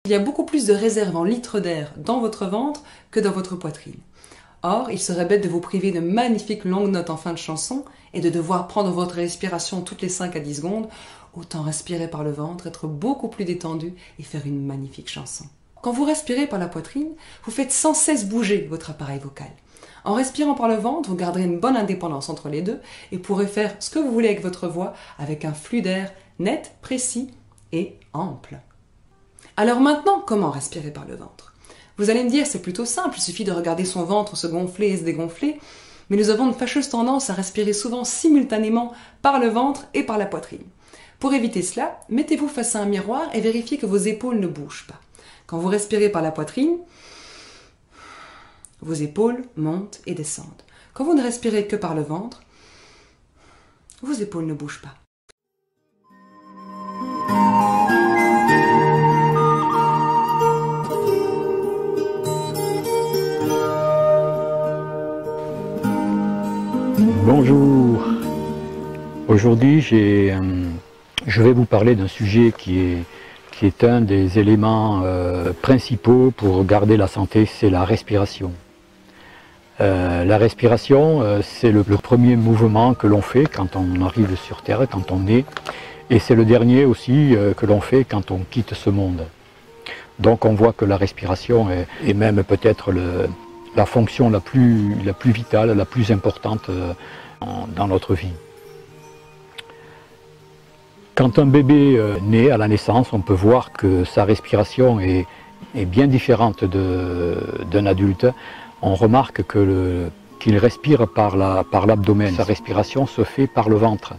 Il y a beaucoup plus de réserves en litres d'air dans votre ventre que dans votre poitrine. Or, il serait bête de vous priver de magnifiques longues notes en fin de chanson et de devoir prendre votre respiration toutes les 5 à 10 secondes. Autant respirer par le ventre, être beaucoup plus détendu et faire une magnifique chanson. Quand vous respirez par la poitrine, vous faites sans cesse bouger votre appareil vocal. En respirant par le ventre, vous garderez une bonne indépendance entre les deux et pourrez faire ce que vous voulez avec votre voix avec un flux d'air net, précis et ample. Alors maintenant, comment respirer par le ventre ? Vous allez me dire, c'est plutôt simple, il suffit de regarder son ventre se gonfler et se dégonfler, mais nous avons une fâcheuse tendance à respirer souvent simultanément par le ventre et par la poitrine. Pour éviter cela, mettez-vous face à un miroir et vérifiez que vos épaules ne bougent pas. Quand vous respirez par la poitrine, vos épaules montent et descendent. Quand vous ne respirez que par le ventre, vos épaules ne bougent pas. Bonjour. Aujourd'hui, je vais vous parler d'un sujet qui est un des éléments principaux pour garder la santé, c'est la respiration. La respiration, c'est le premier mouvement que l'on fait quand on arrive sur Terre, quand on naît, et c'est le dernier aussi que l'on fait quand on quitte ce monde. Donc on voit que la respiration est même peut-être la fonction la plus vitale, la plus importante dans notre vie. Quand un bébé naît à la naissance, on peut voir que sa respiration est bien différente d'un adulte. On remarque qu'il respire par l'abdomen. Sa respiration se fait par le ventre.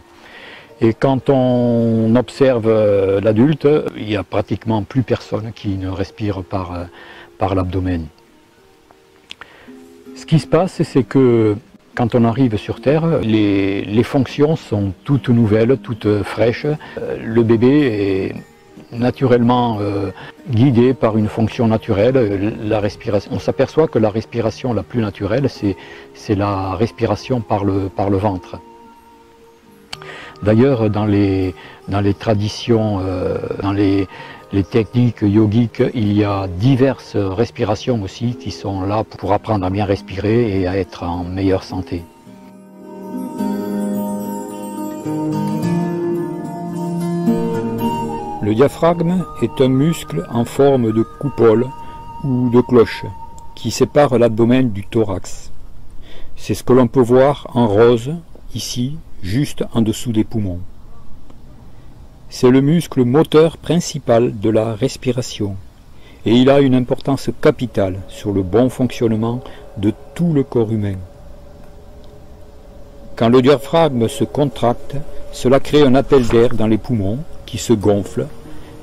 Et quand on observe l'adulte, il n'y a pratiquement plus personne qui ne respire par l'abdomen. Ce qui se passe, c'est que quand on arrive sur Terre, les fonctions sont toutes nouvelles, toutes fraîches. Le bébé est naturellement guidé par une fonction naturelle, la respiration. On s'aperçoit que la respiration la plus naturelle, c'est la respiration par le ventre. D'ailleurs, dans les traditions, dans les techniques yogiques, il y a diverses respirations aussi qui sont là pour apprendre à bien respirer et à être en meilleure santé. Le diaphragme est un muscle en forme de coupole ou de cloche qui sépare l'abdomen du thorax. C'est ce que l'on peut voir en rose, ici, juste en dessous des poumons. C'est le muscle moteur principal de la respiration et il a une importance capitale sur le bon fonctionnement de tout le corps humain. Quand le diaphragme se contracte, cela crée un appel d'air dans les poumons qui se gonflent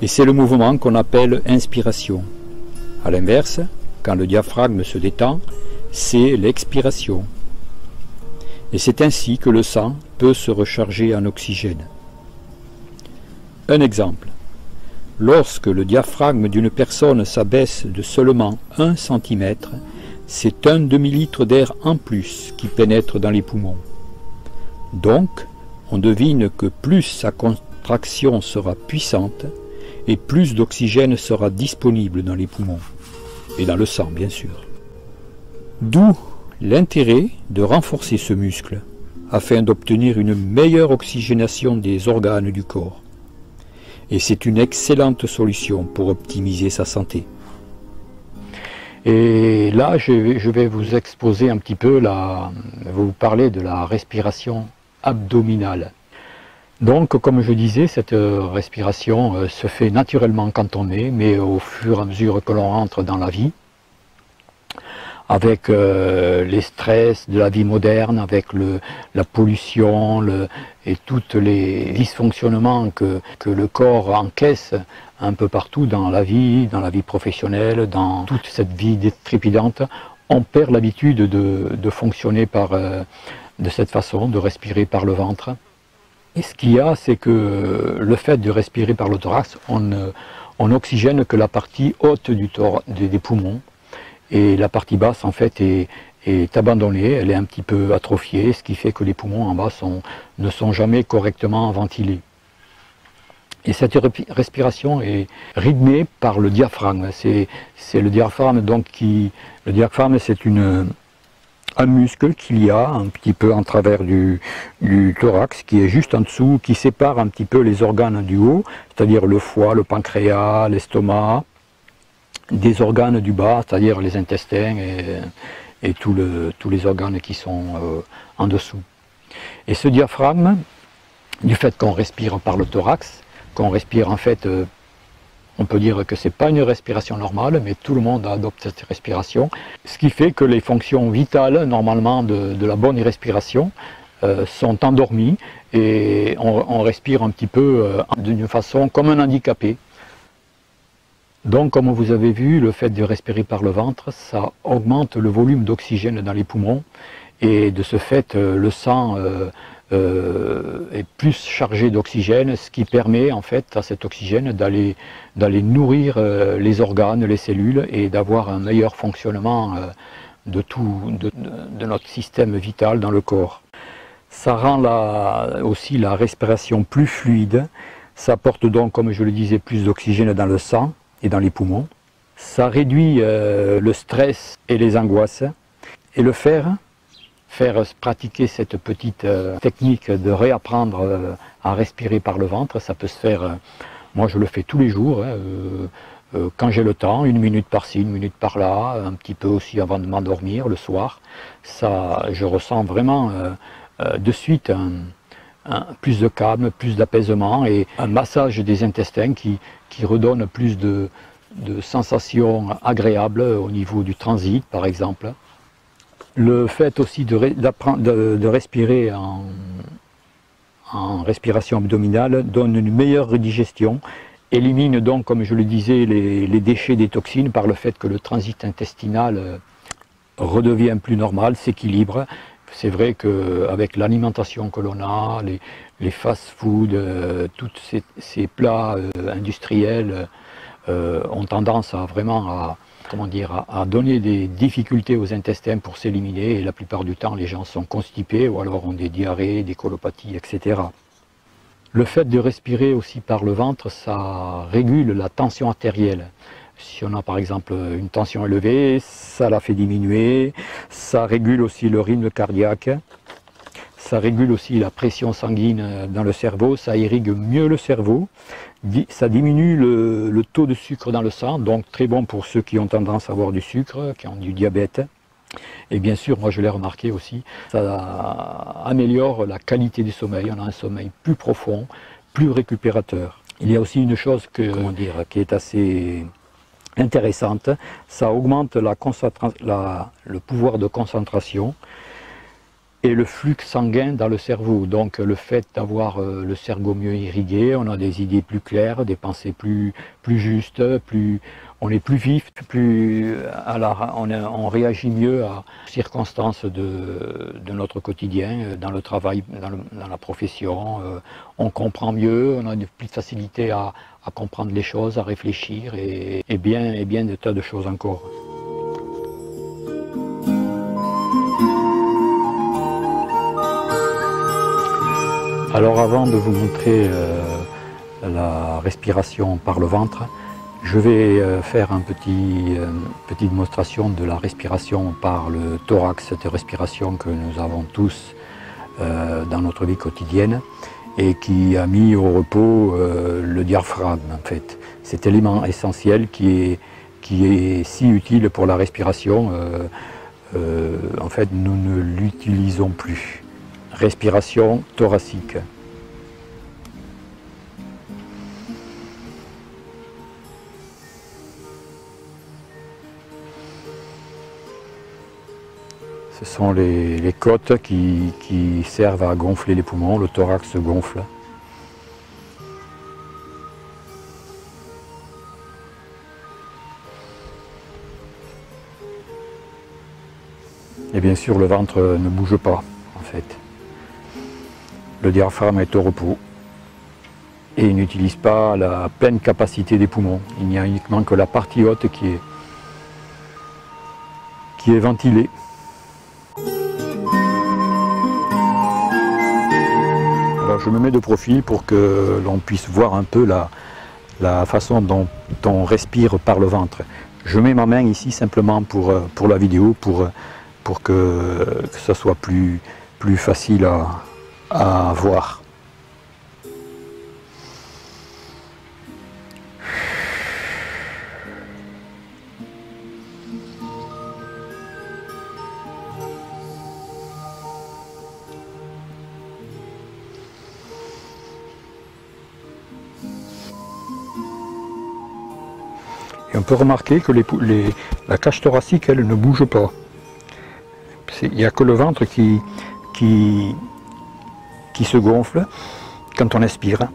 et c'est le mouvement qu'on appelle inspiration. A l'inverse, quand le diaphragme se détend, c'est l'expiration. Et c'est ainsi que le sang peut se recharger en oxygène. Un exemple. Lorsque le diaphragme d'une personne s'abaisse de seulement 1 cm, c'est un demi-litre d'air en plus qui pénètre dans les poumons. Donc, on devine que plus sa contraction sera puissante et plus d'oxygène sera disponible dans les poumons et dans le sang, bien sûr. D'où l'intérêt de renforcer ce muscle afin d'obtenir une meilleure oxygénation des organes du corps. Et c'est une excellente solution pour optimiser sa santé. Et là, je vais vous exposer un petit peu, vous parler de la respiration abdominale. Donc, comme je disais, cette respiration se fait naturellement quand on est, mais au fur et à mesure que l'on rentre dans la vie, avec les stress de la vie moderne, avec la pollution et tous les dysfonctionnements que le corps encaisse un peu partout dans la vie professionnelle, dans toute cette vie trépidante, on perd l'habitude de fonctionner de cette façon, de respirer par le ventre. Et ce qu'il y a, c'est que le fait de respirer par le thorax, on n'oxygène que la partie haute des poumons. Et la partie basse, en fait, est abandonnée, elle est un petit peu atrophiée, ce qui fait que les poumons en bas ne sont jamais correctement ventilés. Et cette respiration est rythmée par le diaphragme. C'est le diaphragme donc le diaphragme, c'est un muscle qu'il y a un petit peu en travers du thorax, qui est juste en dessous, qui sépare un petit peu les organes du haut, c'est-à-dire le foie, le pancréas, l'estomac, des organes du bas, c'est-à-dire les intestins et tous les organes qui sont en dessous. Et ce diaphragme, du fait qu'on respire par le thorax, qu'on respire en fait, on peut dire que ce n'est pas une respiration normale, mais tout le monde adopte cette respiration, ce qui fait que les fonctions vitales normalement de la bonne respiration sont endormies et on respire un petit peu d'une façon comme un handicapé. Donc comme vous avez vu, le fait de respirer par le ventre, ça augmente le volume d'oxygène dans les poumons et de ce fait le sang est plus chargé d'oxygène, ce qui permet en fait à cet oxygène d'aller nourrir les organes, les cellules et d'avoir un meilleur fonctionnement de notre système vital dans le corps. Ça rend aussi la respiration plus fluide, ça apporte donc, comme je le disais, plus d'oxygène dans le sang et dans les poumons. Ça réduit le stress et les angoisses. Et le faire pratiquer cette petite technique de réapprendre à respirer par le ventre, ça peut se faire, moi je le fais tous les jours, quand j'ai le temps, 1 minute par-ci, 1 minute par-là, un petit peu aussi avant de m'endormir le soir. Ça, je ressens vraiment de suite plus de calme, plus d'apaisement et un massage des intestins qui redonne plus de sensations agréables au niveau du transit par exemple. Le fait aussi de respirer en respiration abdominale donne une meilleure digestion, élimine donc, comme je le disais, les déchets des toxines par le fait que le transit intestinal redevient plus normal, s'équilibre. C'est vrai qu'avec l'alimentation que l'on a, les fast-foods, tous ces plats industriels ont tendance à vraiment à donner des difficultés aux intestins pour s'éliminer et la plupart du temps les gens sont constipés ou alors ont des diarrhées, des colopathies, etc. Le fait de respirer aussi par le ventre, ça régule la tension artérielle. Si on a par exemple une tension élevée, ça la fait diminuer, ça régule aussi le rythme cardiaque, ça régule aussi la pression sanguine dans le cerveau, ça irrigue mieux le cerveau, ça diminue le taux de sucre dans le sang, donc très bon pour ceux qui ont tendance à avoir du sucre, qui ont du diabète. Et bien sûr, moi je l'ai remarqué aussi, ça améliore la qualité du sommeil, on a un sommeil plus profond, plus récupérateur. Il y a aussi une chose qui est assez intéressante, ça augmente le pouvoir de concentration et le flux sanguin dans le cerveau. Donc le fait d'avoir le cerveau mieux irrigué, on a des idées plus claires, des pensées plus justes, on est plus vif, on réagit mieux aux circonstances de notre quotidien, dans le travail, dans la profession, on comprend mieux, on a plus de facilité à comprendre les choses, à réfléchir et bien des tas de choses encore. Alors avant de vous montrer la respiration par le ventre, je vais faire une petite démonstration de la respiration par le thorax, cette respiration que nous avons tous dans notre vie quotidienne et qui a mis au repos le diaphragme en fait. Cet élément essentiel qui est si utile pour la respiration, en fait nous ne l'utilisons plus. Respiration thoracique. Ce sont les côtes qui servent à gonfler les poumons, le thorax se gonfle. Et bien sûr le ventre ne bouge pas en fait. Le diaphragme est au repos et il n'utilise pas la pleine capacité des poumons. Il n'y a uniquement que la partie haute qui est ventilée. Alors je me mets de profil pour que l'on puisse voir un peu la façon dont on respire par le ventre. Je mets ma main ici simplement pour la vidéo, pour que ça soit plus facile à voir. Et on peut remarquer que la cage thoracique, elle ne bouge pas. Il n'y a que le ventre qui se gonfle quand on expire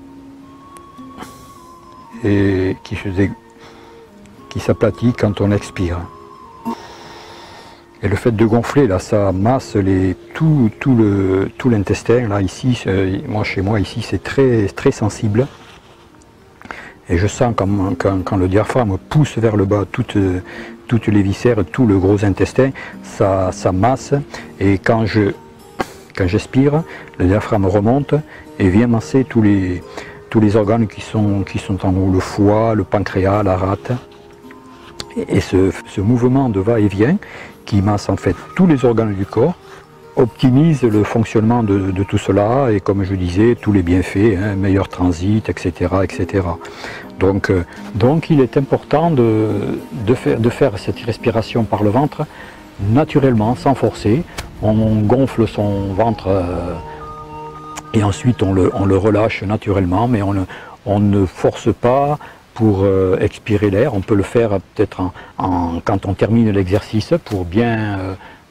et qui s'aplatit quand on expire. Et le fait de gonfler, là, ça masse tout l'intestin. Là, ici, chez moi, ici, c'est très sensible. Et je sens quand le diaphragme pousse vers le bas toutes les viscères, tout le gros intestin, ça masse. Et quand j'expire, le diaphragme remonte et vient masser tous les organes qui sont en haut, le foie, le pancréas, la rate. Et ce mouvement de va-et-vient qui masse en fait tous les organes du corps optimise le fonctionnement de tout cela et, comme je disais, tous les bienfaits, hein, meilleur transit, etc. etc. Donc il est important de faire cette respiration par le ventre naturellement, sans forcer. On gonfle son ventre et ensuite on le relâche naturellement, mais on ne force pas pour expirer l'air. On peut le faire peut-être quand on termine l'exercice pour bien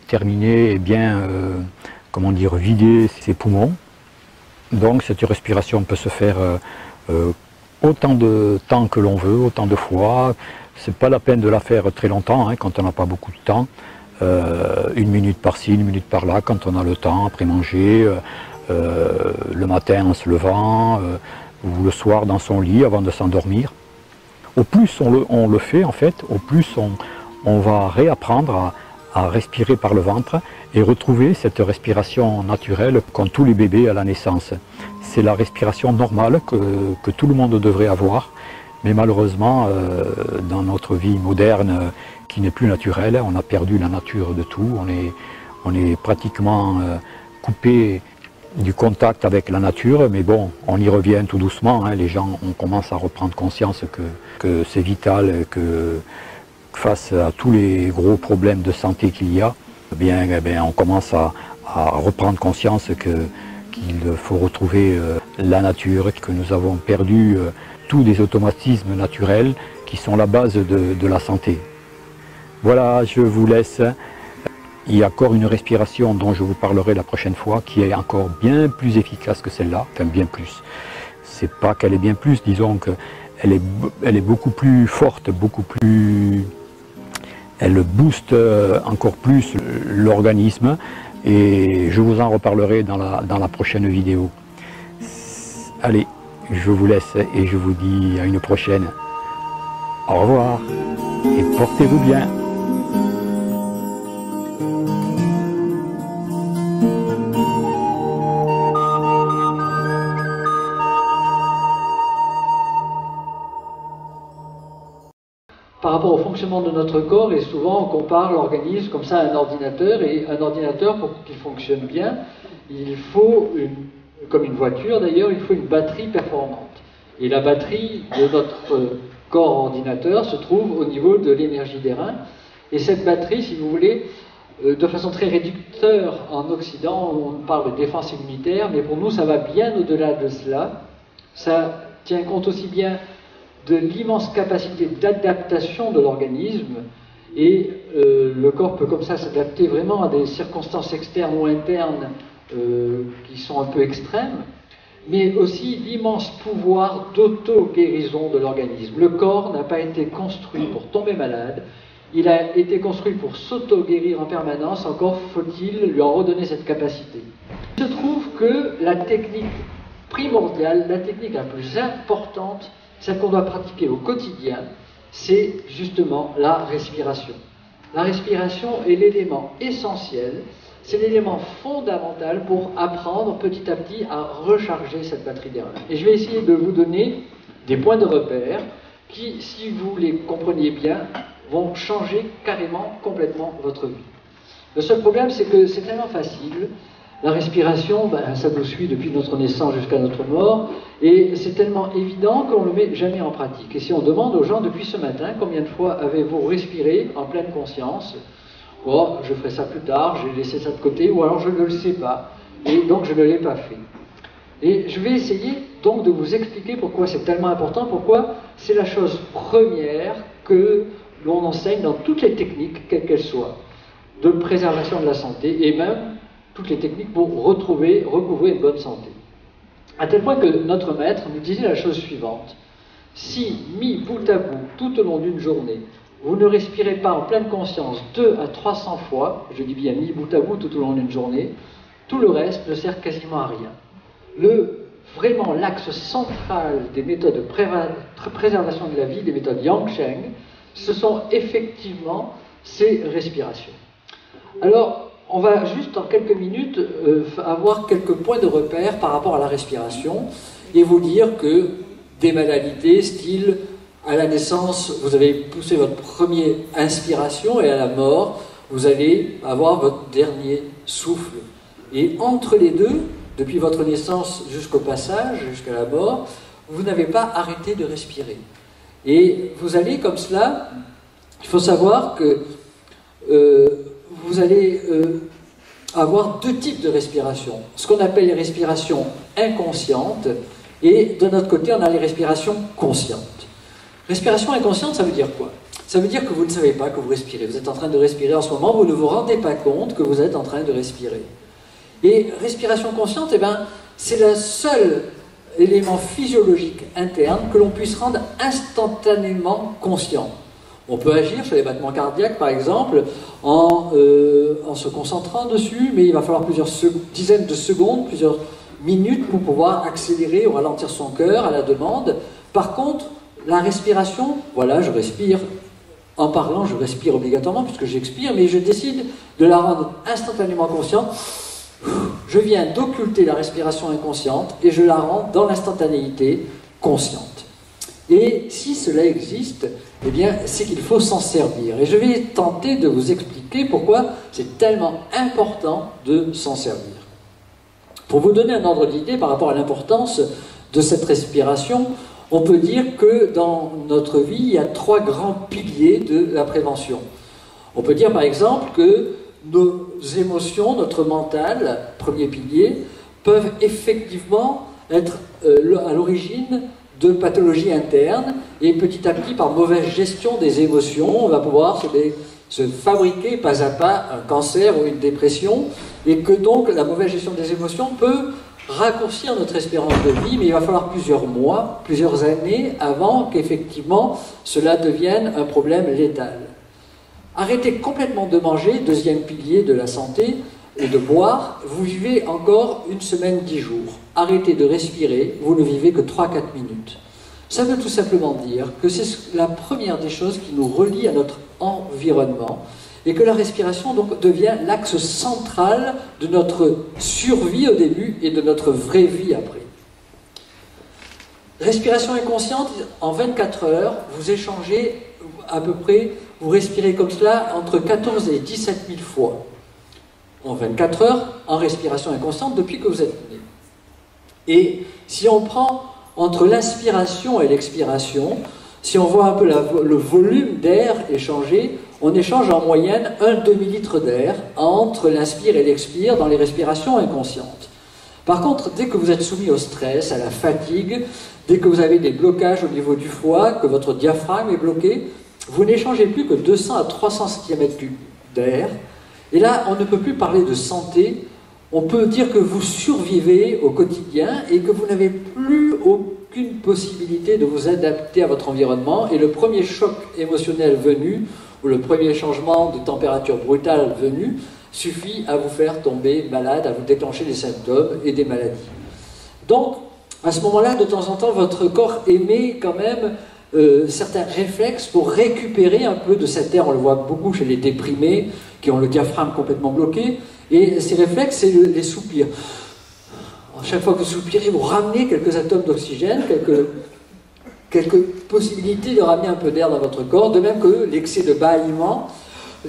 terminer et bien vider ses poumons. Donc cette respiration peut se faire autant de temps que l'on veut, autant de fois. C'est pas la peine de la faire très longtemps, hein, quand on n'a pas beaucoup de temps. 1 minute par-ci, 1 minute par-là, quand on a le temps, après manger, le matin en se levant, ou le soir dans son lit avant de s'endormir. Au plus on le fait, en fait, au plus on va réapprendre à respirer par le ventre et retrouver cette respiration naturelle qu'ont tous les bébés à la naissance. C'est la respiration normale que tout le monde devrait avoir, mais malheureusement, dans notre vie moderne qui n'est plus naturelle, on a perdu la nature de tout, on est pratiquement coupé du contact avec la nature, mais bon, on y revient tout doucement, hein. Les gens, on commence à reprendre conscience que c'est vital, que face à tous les gros problèmes de santé qu'il y a, on commence à reprendre conscience qu'il faut retrouver la nature, que nous avons perdu tous les automatismes naturels qui sont la base de la santé. Voilà, je vous laisse. Il y a encore une respiration dont je vous parlerai la prochaine fois, qui est encore bien plus efficace que celle-là, enfin bien plus. C'est pas qu'elle est bien plus, disons qu'elle est beaucoup plus forte, beaucoup plus... Elle booste encore plus l'organisme et je vous en reparlerai dans la prochaine vidéo. Allez, je vous laisse et je vous dis à une prochaine. Au revoir et portez-vous bien. Par rapport au fonctionnement de notre corps, et souvent on compare l'organisme comme ça à un ordinateur, et un ordinateur, pour qu'il fonctionne bien, il faut, comme une voiture d'ailleurs, il faut une batterie performante. Et la batterie de notre corps ordinateur se trouve au niveau de l'énergie des reins, et cette batterie, si vous voulez, de façon très réducteur en Occident, on parle de défense immunitaire, mais pour nous ça va bien au-delà de cela. Ça tient compte aussi bien de l'immense capacité d'adaptation de l'organisme, et le corps peut comme ça s'adapter vraiment à des circonstances externes ou internes qui sont un peu extrêmes, mais aussi l'immense pouvoir d'auto-guérison de l'organisme. Le corps n'a pas été construit pour tomber malade, il a été construit pour s'auto-guérir en permanence, encore faut-il lui en redonner cette capacité. Il se trouve que la technique primordiale, la technique la plus importante, celle qu'on doit pratiquer au quotidien, c'est justement la respiration. La respiration est l'élément essentiel c'est l'élément fondamental pour apprendre petit à petit à recharger cette batterie d'air-là. Et je vais essayer de vous donner des points de repère qui, si vous les compreniez bien, vont changer carrément, complètement votre vie. Le seul problème, c'est que c'est tellement facile. La respiration, ça nous suit depuis notre naissance jusqu'à notre mort, et c'est tellement évident qu'on ne le met jamais en pratique. Et si on demande aux gens depuis ce matin, combien de fois avez-vous respiré en pleine conscience? Oh, je ferai ça plus tard, j'ai laissé ça de côté, ou alors je ne le sais pas, et donc je ne l'ai pas fait. Et je vais essayer donc de vous expliquer pourquoi c'est tellement important, pourquoi c'est la chose première que l'on enseigne dans toutes les techniques, quelles qu'elles soient, de préservation de la santé, et même toutes les techniques pour recouvrer une bonne santé. À tel point que notre maître nous disait la chose suivante: si, mis bout à bout, tout au long d'une journée, vous ne respirez pas en pleine conscience 200 à 300 fois, je dis bien mis bout à bout tout au long d'une journée, tout le reste ne sert quasiment à rien. Vraiment, l'axe central des méthodes de préservation de la vie, des méthodes Yang-Sheng, ce sont effectivement ces respirations. Alors, on va juste en quelques minutes avoir quelques points de repère par rapport à la respiration et vous dire que des maladies style à la naissance, vous avez poussé votre première inspiration et à la mort, vous allez avoir votre dernier souffle. Et entre les deux, depuis votre naissance jusqu'au passage, jusqu'à la mort, vous n'avez pas arrêté de respirer. Et vous allez comme cela, il faut savoir que vous allez avoir deux types de respiration. Ce qu'on appelle les respirations inconscientes, et de notre côté, on a les respirations conscientes. Respiration inconsciente, ça veut dire quoi? Ça veut dire que vous ne savez pas que vous respirez. Vous êtes en train de respirer en ce moment, vous ne vous rendez pas compte que vous êtes en train de respirer. Et respiration consciente, eh ben, c'est le seul élément physiologique interne que l'on puisse rendre instantanément conscient. On peut agir sur les battements cardiaques, par exemple, en se concentrant dessus, mais il va falloir plusieurs dizaines de secondes, plusieurs minutes pour pouvoir accélérer ou ralentir son cœur à la demande. Par contre, la respiration, voilà, je respire. En parlant, je respire obligatoirement puisque j'expire, mais je décide de la rendre instantanément consciente. Je viens d'occulter la respiration inconsciente et je la rends dans l'instantanéité consciente. Et si cela existe, eh bien, c'est qu'il faut s'en servir. Et je vais tenter de vous expliquer pourquoi c'est tellement important de s'en servir. Pour vous donner un ordre d'idée par rapport à l'importance de cette respiration, on peut dire que dans notre vie, il y a trois grands piliers de la prévention. On peut dire par exemple que nos émotions, notre mental, premier pilier, peuvent effectivement être à l'origine de pathologies internes, et petit à petit, par mauvaise gestion des émotions, on va pouvoir se fabriquer pas à pas un cancer ou une dépression, et que donc la mauvaise gestion des émotions peut raccourcir notre espérance de vie, mais il va falloir plusieurs mois, plusieurs années avant qu'effectivement cela devienne un problème létal. Arrêtez complètement de manger, deuxième pilier de la santé, et de boire, vous vivez encore une semaine, 10 jours. Arrêtez de respirer, vous ne vivez que 3-4 minutes. Ça veut tout simplement dire que c'est la première des choses qui nous relie à notre environnement, et que la respiration donc devient l'axe central de notre survie au début et de notre vraie vie après. Respiration inconsciente, en 24 heures, vous échangez à peu près, vous respirez comme cela entre 14 et 17 000 fois. En 24 heures, en respiration inconsciente depuis que vous êtes né. Et si on prend entre l'inspiration et l'expiration, si on voit un peu le volume d'air échangé, on échange en moyenne un demi-litre d'air entre l'inspire et l'expire dans les respirations inconscientes. Par contre, dès que vous êtes soumis au stress, à la fatigue, dès que vous avez des blocages au niveau du foie, que votre diaphragme est bloqué, vous n'échangez plus que 200 à 300 cm3 d'air. Et là, on ne peut plus parler de santé, on peut dire que vous survivez au quotidien et que vous n'avez plus aucune possibilité de vous adapter à votre environnement. Et le premier choc émotionnel venu, ou le premier changement de température brutale venu, suffit à vous faire tomber malade, à vous déclencher des symptômes et des maladies. Donc, à ce moment-là, de temps en temps, votre corps émet quand même certains réflexes pour récupérer un peu de cet air. On le voit beaucoup chez les déprimés qui ont le diaphragme complètement bloqué. Et ces réflexes, c'est les soupirs. À chaque fois que vous soupirez, vous ramenez quelques atomes d'oxygène, quelques possibilités de ramener un peu d'air dans votre corps, de même que l'excès de bâillement.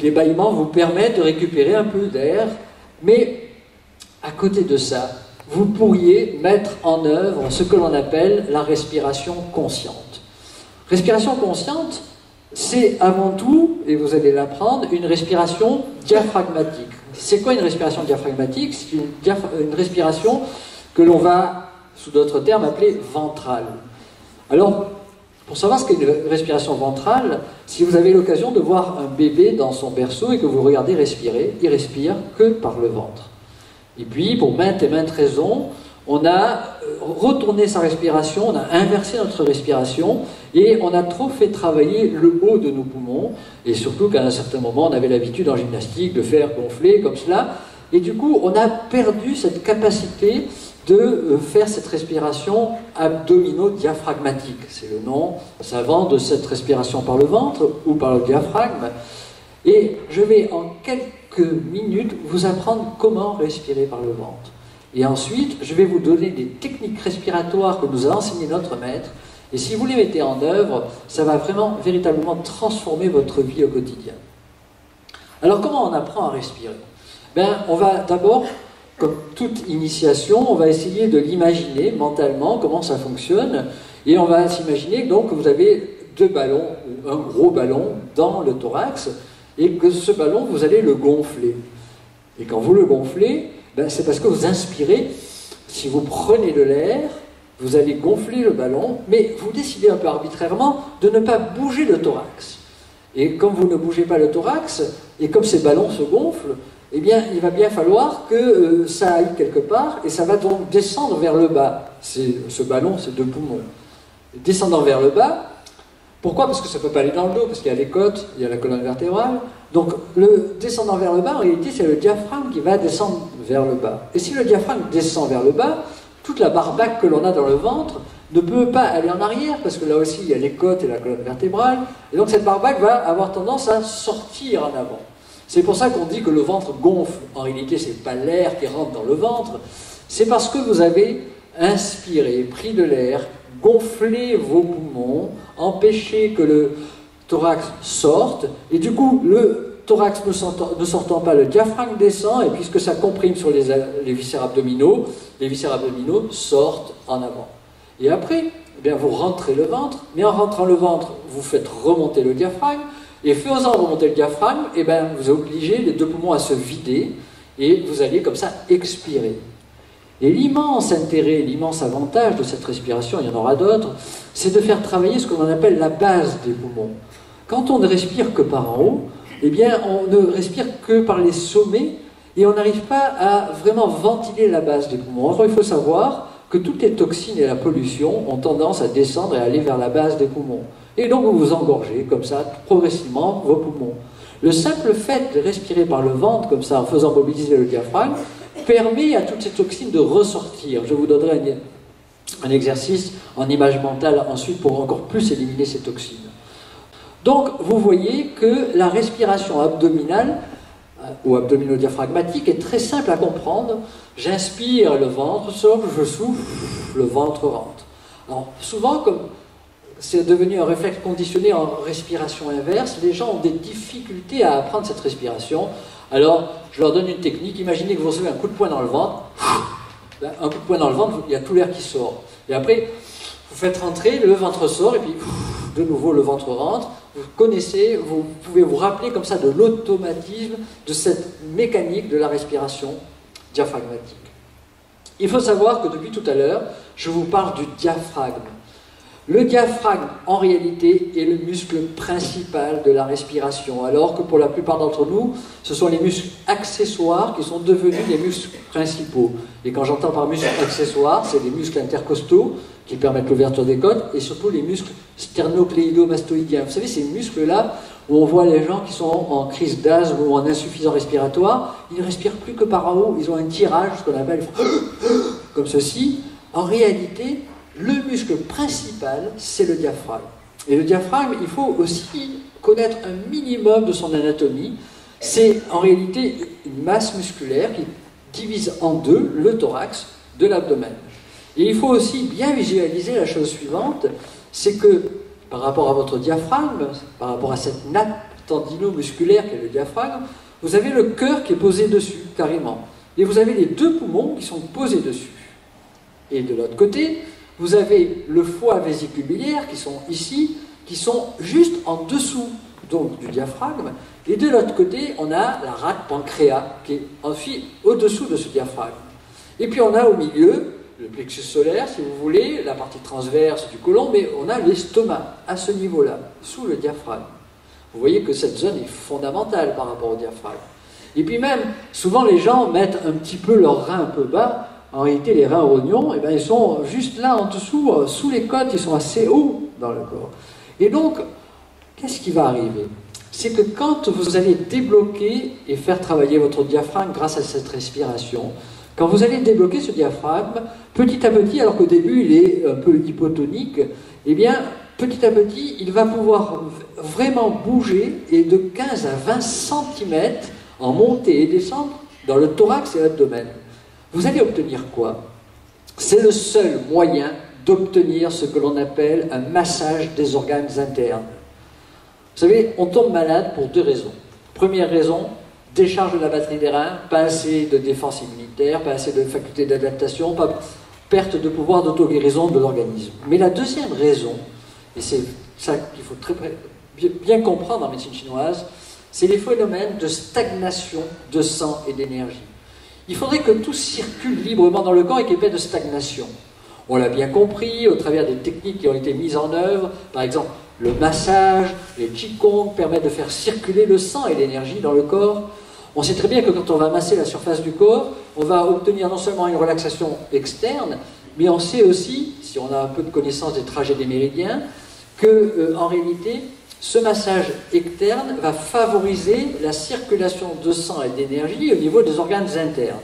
Les bâillements vous permettent de récupérer un peu d'air, mais à côté de ça, vous pourriez mettre en œuvre ce que l'on appelle la respiration consciente. Respiration consciente, c'est avant tout, et vous allez l'apprendre, une respiration diaphragmatique. C'est quoi une respiration diaphragmatique? C'est une respiration que l'on va, sous d'autres termes, appeler ventrale. Alors, pour savoir ce qu'est une respiration ventrale, si vous avez l'occasion de voir un bébé dans son berceau et que vous regardez respirer, il respire que par le ventre. Et puis, pour maintes et maintes raisons, on a retourné sa respiration, on a inversé notre respiration et on a trop fait travailler le haut de nos poumons, et surtout qu'à un certain moment, on avait l'habitude en gymnastique de faire gonfler comme cela, et du coup, on a perdu cette capacité de faire cette respiration abdomino-diaphragmatique. C'est le nom savant de cette respiration par le ventre ou par le diaphragme. Et je vais en quelques minutes vous apprendre comment respirer par le ventre. Et ensuite, je vais vous donner des techniques respiratoires que nous a enseigné notre maître. Et si vous les mettez en œuvre, ça va vraiment, véritablement transformer votre vie au quotidien. Alors, comment on apprend à respirer? On va d'abord, comme toute initiation, on va essayer de l'imaginer mentalement, comment ça fonctionne. Et on va s'imaginer donc que vous avez deux ballons, ou un gros ballon dans le thorax, et que ce ballon, vous allez le gonfler. Et quand vous le gonflez, c'est parce que vous inspirez. Si vous prenez de l'air, vous allez gonfler le ballon, mais vous décidez un peu arbitrairement de ne pas bouger le thorax. Et comme vous ne bougez pas le thorax, et comme ces ballons se gonflent, eh bien, il va bien falloir que ça aille quelque part, et ça va donc descendre vers le bas. Ce ballon, c'est deux poumons. Descendant vers le bas, pourquoi? Parce que ça ne peut pas aller dans le dos, parce qu'il y a les côtes, il y a la colonne vertébrale. Donc, le descendant vers le bas, en réalité, c'est le diaphragme qui va descendre vers le bas. Et si le diaphragme descend vers le bas, toute la barbaque que l'on a dans le ventre ne peut pas aller en arrière, parce que là aussi, il y a les côtes et la colonne vertébrale. Et donc, cette barbaque va avoir tendance à sortir en avant. C'est pour ça qu'on dit que le ventre gonfle. En réalité, ce n'est pas l'air qui rentre dans le ventre. C'est parce que vous avez inspiré, pris de l'air, gonflé vos poumons, empêché que le thorax sorte, et du coup, le thorax ne sortant pas, le diaphragme descend, et puisque ça comprime sur les viscères abdominaux sortent en avant. Et après, vous rentrez le ventre, mais en rentrant le ventre, vous faites remonter le diaphragme, et faisant remonter le diaphragme, vous obligez les deux poumons à se vider, et vous allez comme ça expirer. Et l'immense intérêt, l'immense avantage de cette respiration, il y en aura d'autres, c'est de faire travailler ce que l'on appelle la base des poumons. Quand on ne respire que par en haut, on ne respire que par les sommets et on n'arrive pas à vraiment ventiler la base des poumons. Or, il faut savoir que toutes les toxines et la pollution ont tendance à descendre et à aller vers la base des poumons. Et donc, vous vous engorgez comme ça, progressivement, vos poumons. Le simple fait de respirer par le ventre, comme ça, en faisant mobiliser le diaphragme, permet à toutes ces toxines de ressortir. Je vous donnerai un exercice en image mentale ensuite pour encore plus éliminer ces toxines. Donc, vous voyez que la respiration abdominale ou abdomino-diaphragmatique est très simple à comprendre. J'inspire, le ventre sort, je souffle, le ventre rentre. Alors, souvent, comme c'est devenu un réflexe conditionné en respiration inverse, les gens ont des difficultés à apprendre cette respiration. Alors, je leur donne une technique. Imaginez que vous recevez un coup de poing dans le ventre. Un coup de poing dans le ventre, il y a tout l'air qui sort. Et après, vous faites rentrer, le ventre sort, et puis de nouveau le ventre rentre. Vous connaissez, vous pouvez vous rappeler comme ça de l'automatisme de cette mécanique de la respiration diaphragmatique. Il faut savoir que depuis tout à l'heure, je vous parle du diaphragme. Le diaphragme, en réalité, est le muscle principal de la respiration, alors que pour la plupart d'entre nous, ce sont les muscles accessoires qui sont devenus les muscles principaux. Et quand j'entends par muscles accessoires, c'est les muscles intercostaux qui permettent l'ouverture des côtes, et surtout les muscles sternocléido-mastoïdiens. Vous savez, ces muscles-là, où on voit les gens qui sont en crise d'asthme ou en insuffisance respiratoire, ils ne respirent plus que par en haut, ils ont un tirage, ce qu'on appelle comme ceci. En réalité, le muscle principal, c'est le diaphragme. Et le diaphragme, il faut aussi connaître un minimum de son anatomie. C'est en réalité une masse musculaire qui divise en deux le thorax de l'abdomen. Et il faut aussi bien visualiser la chose suivante, c'est que par rapport à votre diaphragme, par rapport à cette nappe tendino-musculaire qu'est le diaphragme, vous avez le cœur qui est posé dessus, carrément. Et vous avez les deux poumons qui sont posés dessus. Et de l'autre côté, vous avez le foie vésiculaire qui sont ici, qui sont juste en dessous donc, du diaphragme. Et de l'autre côté, on a la rate pancréas qui est au-dessous de ce diaphragme. Et puis on a au milieu le plexus solaire, si vous voulez, la partie transverse du côlon, mais on a l'estomac à ce niveau-là, sous le diaphragme. Vous voyez que cette zone est fondamentale par rapport au diaphragme. Et puis même, souvent les gens mettent un petit peu leurs reins un peu bas. En réalité, les reins rognons, eh bien, ils sont juste là en dessous, sous les côtes, ils sont assez hauts dans le corps. Et donc, qu'est-ce qui va arriver? C'est que quand vous allez débloquer et faire travailler votre diaphragme grâce à cette respiration, quand vous allez débloquer ce diaphragme, petit à petit, alors qu'au début il est un peu hypotonique, eh bien, petit à petit, il va pouvoir vraiment bouger et de 15 à 20 cm en montée et descendre dans le thorax et l'abdomen. Vous allez obtenir quoi? C'est le seul moyen d'obtenir ce que l'on appelle un massage des organes internes. Vous savez, on tombe malade pour deux raisons. Première raison, décharge de la batterie des reins, pas assez de défense immunitaire, pas assez de faculté d'adaptation, perte de pouvoir d'auto-guérison de l'organisme. Mais la deuxième raison, et c'est ça qu'il faut bien comprendre en médecine chinoise, c'est les phénomènes de stagnation de sang et d'énergie. Il faudrait que tout circule librement dans le corps et qu'il n'y ait pas de stagnation. On l'a bien compris au travers des techniques qui ont été mises en œuvre, par exemple le massage, les qigong permettent de faire circuler le sang et l'énergie dans le corps. On sait très bien que quand on va masser la surface du corps, on va obtenir non seulement une relaxation externe, mais on sait aussi, si on a un peu de connaissance des trajets des méridiens, que en réalité, ce massage externe va favoriser la circulation de sang et d'énergie au niveau des organes internes.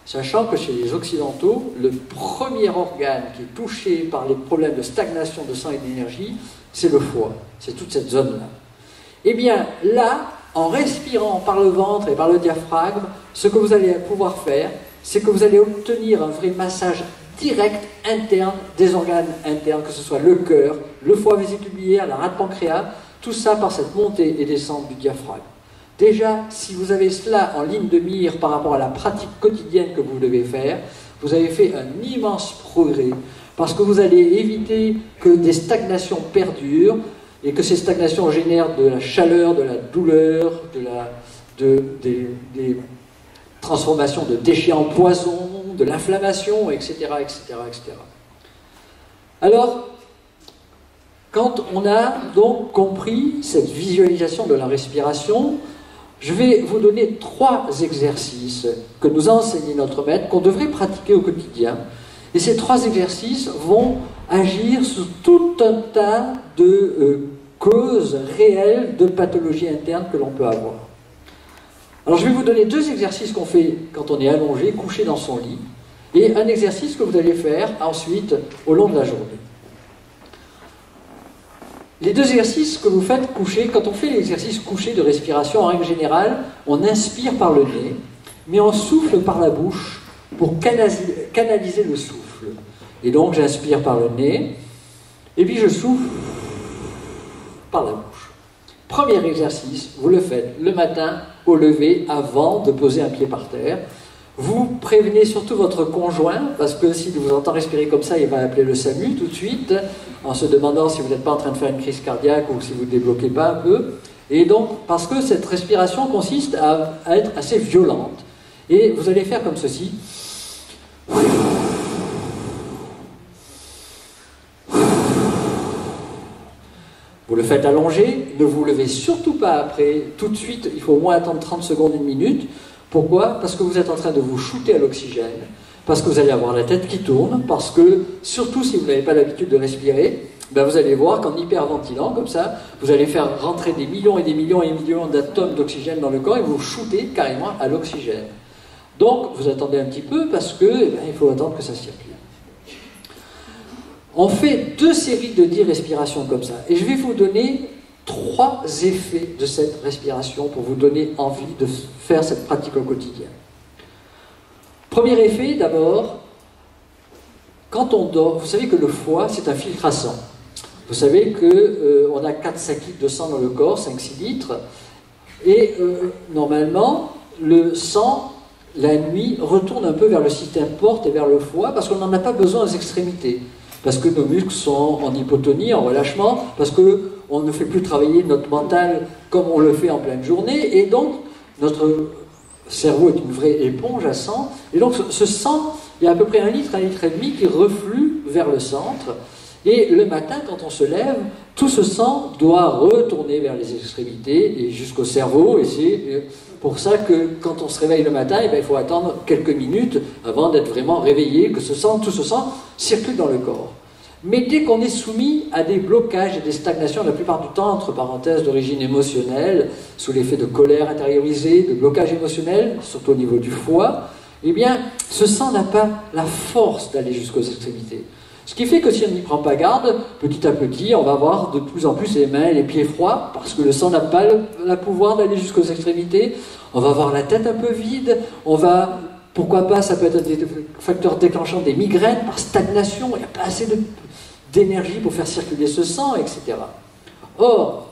Sachant que chez les Occidentaux, le premier organe qui est touché par les problèmes de stagnation de sang et d'énergie, c'est le foie. C'est toute cette zone-là. Eh bien, là, en respirant par le ventre et par le diaphragme, ce que vous allez pouvoir faire, c'est que vous allez obtenir un vrai massage direct interne des organes internes, que ce soit le cœur, le foie vésiculaire, la rate pancréas, tout ça par cette montée et descente du diaphragme. Déjà, si vous avez cela en ligne de mire par rapport à la pratique quotidienne que vous devez faire, vous avez fait un immense progrès, parce que vous allez éviter que des stagnations perdurent, et que ces stagnations génèrent de la chaleur, de la douleur, des transformations de déchets en poison, de l'inflammation, etc., etc., etc. Alors, quand on a donc compris cette visualisation de la respiration, je vais vous donner 3 exercices que nous a enseigné notre maître, qu'on devrait pratiquer au quotidien. Et ces 3 exercices vont agir sur tout un tas de causes réelles de pathologies internes que l'on peut avoir. Alors je vais vous donner 2 exercices qu'on fait quand on est allongé, couché dans son lit, et un exercice que vous allez faire ensuite au long de la journée. Les 2 exercices que vous faites couché, quand on fait l'exercice couché de respiration, en règle générale, on inspire par le nez, mais on souffle par la bouche pour canaliser le souffle. Et donc j'inspire par le nez, et puis je souffle par la bouche. Premier exercice, vous le faites le matin au lever avant de poser un pied par terre. Vous prévenez surtout votre conjoint, parce que s'il vous entend respirer comme ça, il va appeler le SAMU tout de suite, en se demandant si vous n'êtes pas en train de faire une crise cardiaque ou si vous ne débloquez pas un peu. Et donc, parce que cette respiration consiste à être assez violente. Et vous allez faire comme ceci. Vous le faites allongé, ne vous levez surtout pas après, tout de suite, il faut au moins attendre 30 secondes, 1 minute. Pourquoi? Parce que vous êtes en train de vous shooter à l'oxygène, parce que vous allez avoir la tête qui tourne, parce que, surtout si vous n'avez pas l'habitude de respirer, ben vous allez voir qu'en hyperventilant, comme ça, vous allez faire rentrer des millions et des millions et des millions d'atomes d'oxygène dans le corps et vous shootez carrément à l'oxygène. Donc, vous attendez un petit peu parce que, il faut attendre que ça circule. On fait 2 séries de 10 respirations comme ça. Et je vais vous donner 3 effets de cette respiration pour vous donner envie de faire cette pratique au quotidien. Premier effet, d'abord, quand on dort, vous savez que le foie, c'est un filtre à sang. Vous savez qu'on a 4-5 litres de sang dans le corps, 5-6 litres, et normalement, le sang, la nuit, retourne un peu vers le système porte et vers le foie, parce qu'on n'en a pas besoin aux extrémités. Parce que nos muscles sont en hypotonie, en relâchement, parce qu'on ne fait plus travailler notre mental comme on le fait en pleine journée, et donc notre cerveau est une vraie éponge à sang, et donc ce sang, il y a à peu près 1 litre et demi qui reflue vers le centre, et le matin, quand on se lève, tout ce sang doit retourner vers les extrémités et jusqu'au cerveau, et c'est pour ça que quand on se réveille le matin, il faut attendre quelques minutes avant d'être vraiment réveillé, que tout ce sang circule dans le corps. Mais dès qu'on est soumis à des blocages et des stagnations, la plupart du temps, entre parenthèses, d'origine émotionnelle, sous l'effet de colère intériorisée, de blocage émotionnel, surtout au niveau du foie, eh bien, ce sang n'a pas la force d'aller jusqu'aux extrémités. Ce qui fait que si on n'y prend pas garde, petit à petit, on va avoir de plus en plus les mains et les pieds froids, parce que le sang n'a pas le pouvoir d'aller jusqu'aux extrémités. On va avoir la tête un peu vide, on va, pourquoi pas, ça peut être des facteurs déclenchants des migraines par stagnation, il n'y a pas assez d'énergie pour faire circuler ce sang, etc. Or,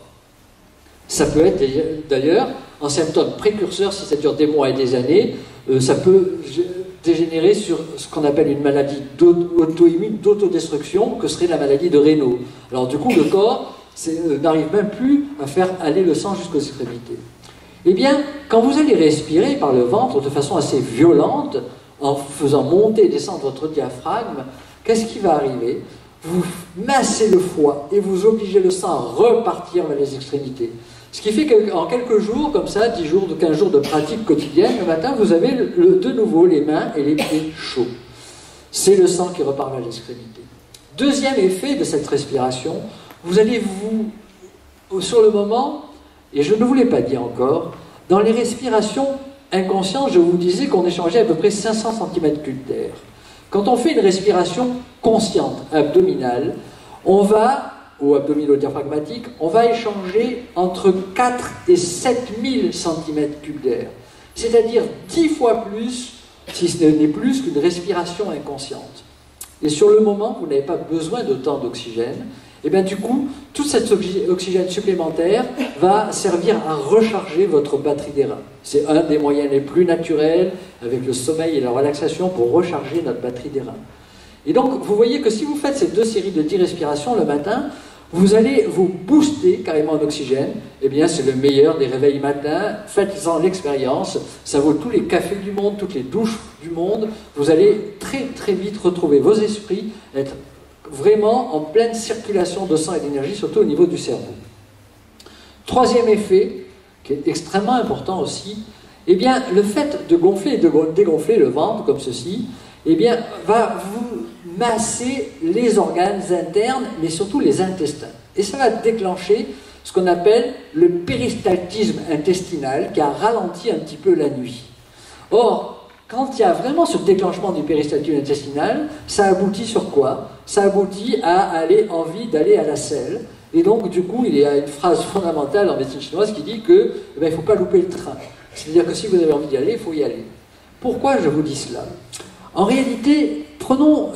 ça peut être d'ailleurs un symptôme précurseur, si ça dure des mois et des années, ça peut dégénérer sur ce qu'on appelle une maladie auto-immune, d'autodestruction, que serait la maladie de Raynaud. Alors du coup, le corps n'arrive même plus à faire aller le sang jusqu'aux extrémités. Eh bien, quand vous allez respirer par le ventre de façon assez violente, en faisant monter et descendre votre diaphragme, qu'est-ce qui va arriver? Vous massez le foie et vous obligez le sang à repartir vers les extrémités. Ce qui fait qu'en quelques jours, comme ça, 10 jours, 15 jours de pratique quotidienne, le matin, vous avez de nouveau les mains et les pieds chauds. C'est le sang qui repart vers l'extrémité. Deuxième effet de cette respiration, vous allez sur le moment, et je ne vous l'ai pas dit encore, dans les respirations inconscientes, je vous disais qu'on échangeait à peu près 500 cm3 d'air. Quand on fait une respiration consciente, abdominale, ou abdomino-diaphragmatique, on va échanger entre 4 et 7000 cm3 d'air. C'est-à-dire 10 fois plus, si ce n'est plus, qu'une respiration inconsciente. Et sur le moment, vous n'avez pas besoin d'autant d'oxygène, et bien du coup, tout cet oxygène supplémentaire va servir à recharger votre batterie des reins. C'est un des moyens les plus naturels, avec le sommeil et la relaxation, pour recharger notre batterie des reins. Et donc, vous voyez que si vous faites ces 2 séries de 10 respirations le matin, vous allez vous booster carrément en oxygène. Eh bien, c'est le meilleur des réveils matins. Faites-en l'expérience. Ça vaut tous les cafés du monde, toutes les douches du monde. Vous allez très très vite retrouver vos esprits, être vraiment en pleine circulation de sang et d'énergie, surtout au niveau du cerveau. Troisième effet, qui est extrêmement important aussi, eh bien, le fait de gonfler et de dégonfler le ventre comme ceci, eh bien, va vous masser les organes internes, mais surtout les intestins. Et ça va déclencher ce qu'on appelle le péristaltisme intestinal, qui a ralenti un petit peu la nuit. Or, quand il y a vraiment ce déclenchement du péristaltisme intestinal, ça aboutit sur quoi? Ça aboutit à envie d'aller à la selle. Et donc, du coup, il y a une phrase fondamentale en médecine chinoise qui dit que il ne faut pas louper le train. C'est-à-dire que si vous avez envie d'y aller, il faut y aller. Pourquoi je vous dis cela? En réalité,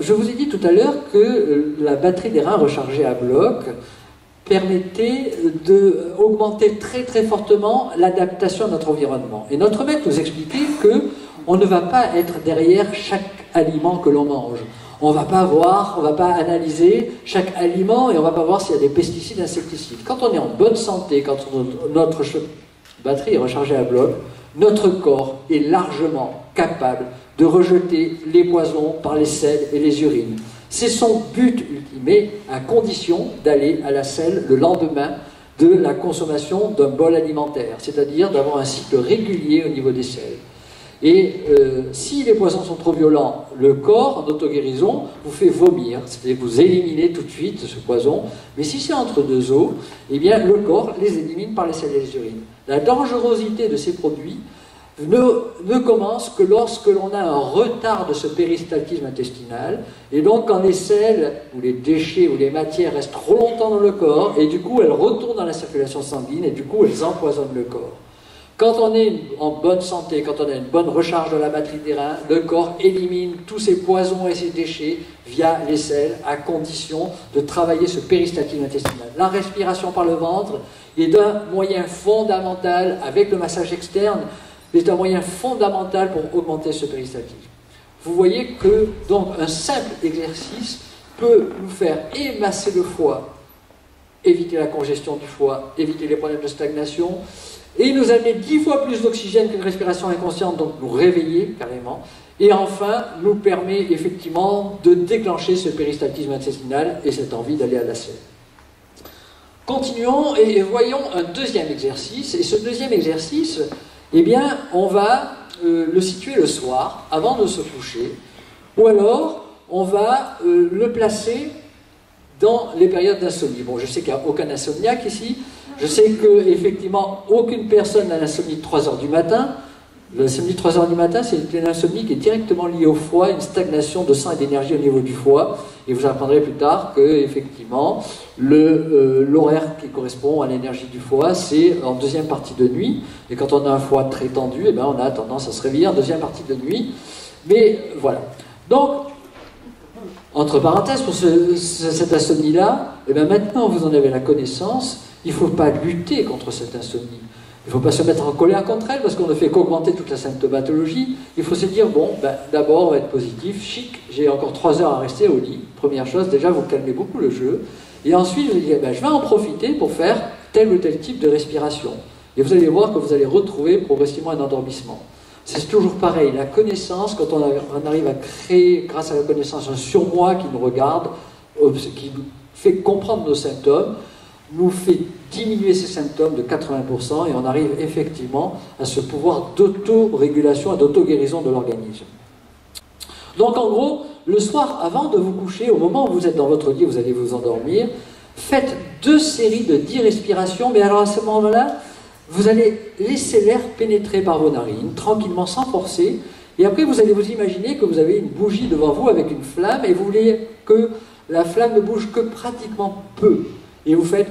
je vous ai dit tout à l'heure que la batterie des reins rechargée à bloc permettait d'augmenter très très fortement l'adaptation à notre environnement. Et notre maître nous expliquait qu'on ne va pas être derrière chaque aliment que l'on mange. On ne va pas analyser chaque aliment et on ne va pas voir s'il y a des pesticides, insecticides. Quand on est en bonne santé, quand notre batterie est rechargée à bloc, notre corps est largement capable de rejeter les poisons par les selles et les urines. C'est son but ultimé, à condition d'aller à la selle le lendemain de la consommation d'un bol alimentaire, c'est-à-dire d'avoir un cycle régulier au niveau des selles. Et si les poisons sont trop violents, le corps, en auto-guérison, vous fait vomir, c'est-à-dire vous éliminez tout de suite ce poison, mais si c'est entre deux os, eh bien le corps les élimine par les selles et les urines. La dangerosité de ces produits ne commence que lorsque l'on a un retard de ce péristaltisme intestinal, et donc quand les selles, ou les déchets, ou les matières restent trop longtemps dans le corps, et du coup elles retournent dans la circulation sanguine, et du coup elles empoisonnent le corps. Quand on est en bonne santé, quand on a une bonne recharge de la batterie des reins, le corps élimine tous ces poisons et ces déchets via les selles, à condition de travailler ce péristaltisme intestinal. La respiration par le ventre est un moyen fondamental, avec le massage externe, est un moyen fondamental pour augmenter ce péristaltisme. Vous voyez que donc un simple exercice peut nous faire émasser le foie, éviter la congestion du foie, éviter les problèmes de stagnation, et nous amener 10 fois plus d'oxygène qu'une respiration inconsciente, donc nous réveiller carrément, et enfin nous permet effectivement de déclencher ce péristaltisme intestinal et cette envie d'aller à la selle. Continuons et voyons un deuxième exercice, et ce deuxième exercice, eh bien, on va le situer le soir, avant de se coucher, ou alors on va le placer dans les périodes d'insomnie. Bon, je sais qu'il n'y a aucun insomniaque ici, je sais qu'effectivement, aucune personne n'a l'insomnie de 3 heures du matin. L'insomnie de 3 heures du matin, c'est une insomnie qui est directement liée au foie, une stagnation de sang et d'énergie au niveau du foie. Et vous apprendrez plus tard que, effectivement, l'horaire qui correspond à l'énergie du foie, c'est en deuxième partie de nuit. Et quand on a un foie très tendu, eh bien, on a tendance à se réveiller en deuxième partie de nuit. Mais voilà. Donc, entre parenthèses, pour cette insomnie-là, eh bien, maintenant vous en avez la connaissance, il ne faut pas lutter contre cette insomnie. Il ne faut pas se mettre en colère contre elle, parce qu'on ne fait qu'augmenter toute la symptomatologie. Il faut se dire, bon, ben, d'abord, on va être positif, chic, j'ai encore 3 heures à rester au lit. Première chose, déjà, vous calmez beaucoup le jeu. Et ensuite, vous dites, ben, je vais en profiter pour faire tel ou tel type de respiration. Et vous allez voir que vous allez retrouver progressivement un endormissement. C'est toujours pareil, la connaissance, quand on arrive à créer, grâce à la connaissance, un surmoi qui nous regarde, qui nous fait comprendre nos symptômes, nous fait diminuer ces symptômes de 80% et on arrive effectivement à ce pouvoir d'auto-régulation et d'auto-guérison de l'organisme. Donc en gros, le soir, avant de vous coucher, au moment où vous êtes dans votre lit, vous allez vous endormir, faites 2 séries de 10 respirations, mais alors à ce moment-là, vous allez laisser l'air pénétrer par vos narines, tranquillement, sans forcer, et après vous allez vous imaginer que vous avez une bougie devant vous avec une flamme, et vous voulez que la flamme ne bouge que pratiquement peu. Et vous faites...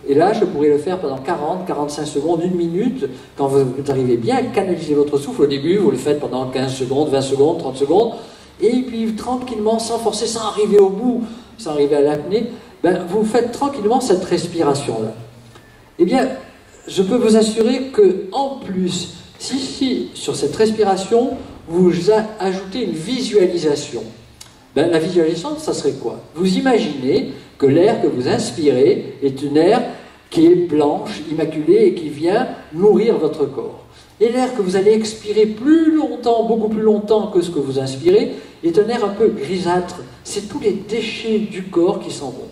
Et là, je pourrais le faire pendant 40, 45 secondes, 1 minute, quand vous arrivez bien à canaliser votre souffle. Au début, vous le faites pendant 15 secondes, 20 secondes, 30 secondes, et puis tranquillement, sans forcer, sans arriver au bout, sans arriver à l'apnée, ben, vous faites tranquillement cette respiration-là. Eh bien, je peux vous assurer que, en plus, si sur cette respiration, vous ajoutez une visualisation, ben, la visualisation, ça serait quoi? Vous imaginez que l'air que vous inspirez est une air qui est blanche, immaculée, et qui vient nourrir votre corps. Et l'air que vous allez expirer plus longtemps, beaucoup plus longtemps que ce que vous inspirez, est un air un peu grisâtre. C'est tous les déchets du corps qui s'en vont.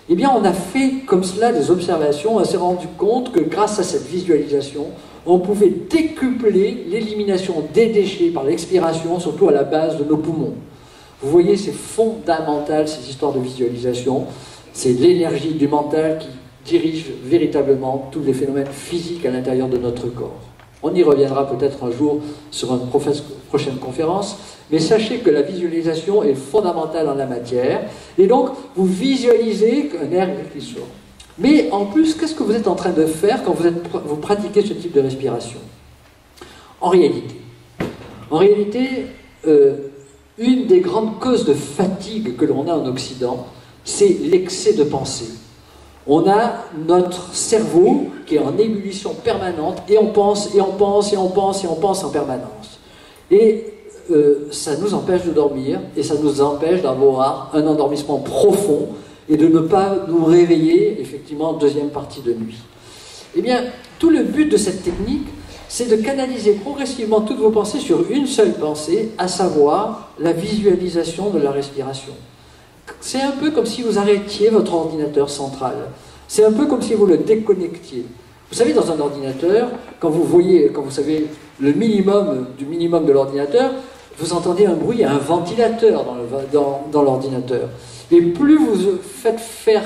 Eh bien, on a fait comme cela des observations, on s'est rendu compte que grâce à cette visualisation, on pouvait décupler l'élimination des déchets par l'expiration, surtout à la base de nos poumons. Vous voyez, c'est fondamental, ces histoires de visualisation. C'est l'énergie du mental qui dirige véritablement tous les phénomènes physiques à l'intérieur de notre corps. On y reviendra peut-être un jour sur une prochaine conférence, mais sachez que la visualisation est fondamentale en la matière, et donc vous visualisez un air qui sort. Mais en plus, qu'est-ce que vous êtes en train de faire quand vous pratiquez ce type de respiration? En réalité, une des grandes causes de fatigue que l'on a en Occident, c'est l'excès de pensée. On a notre cerveau qui est en ébullition permanente, et on pense, et on pense, et on pense, et on pense en permanence. Et ça nous empêche de dormir, et ça nous empêche d'avoir un endormissement profond, et de ne pas nous réveiller, effectivement, en deuxième partie de nuit. Eh bien, tout le but de cette technique, c'est de canaliser progressivement toutes vos pensées sur une seule pensée, à savoir la visualisation de la respiration. C'est un peu comme si vous arrêtiez votre ordinateur central. C'est un peu comme si vous le déconnectiez. Vous savez, dans un ordinateur, quand vous savez le minimum du minimum de l'ordinateur, vous entendez un bruit, il y a un ventilateur dans l'ordinateur. Et plus vous faites faire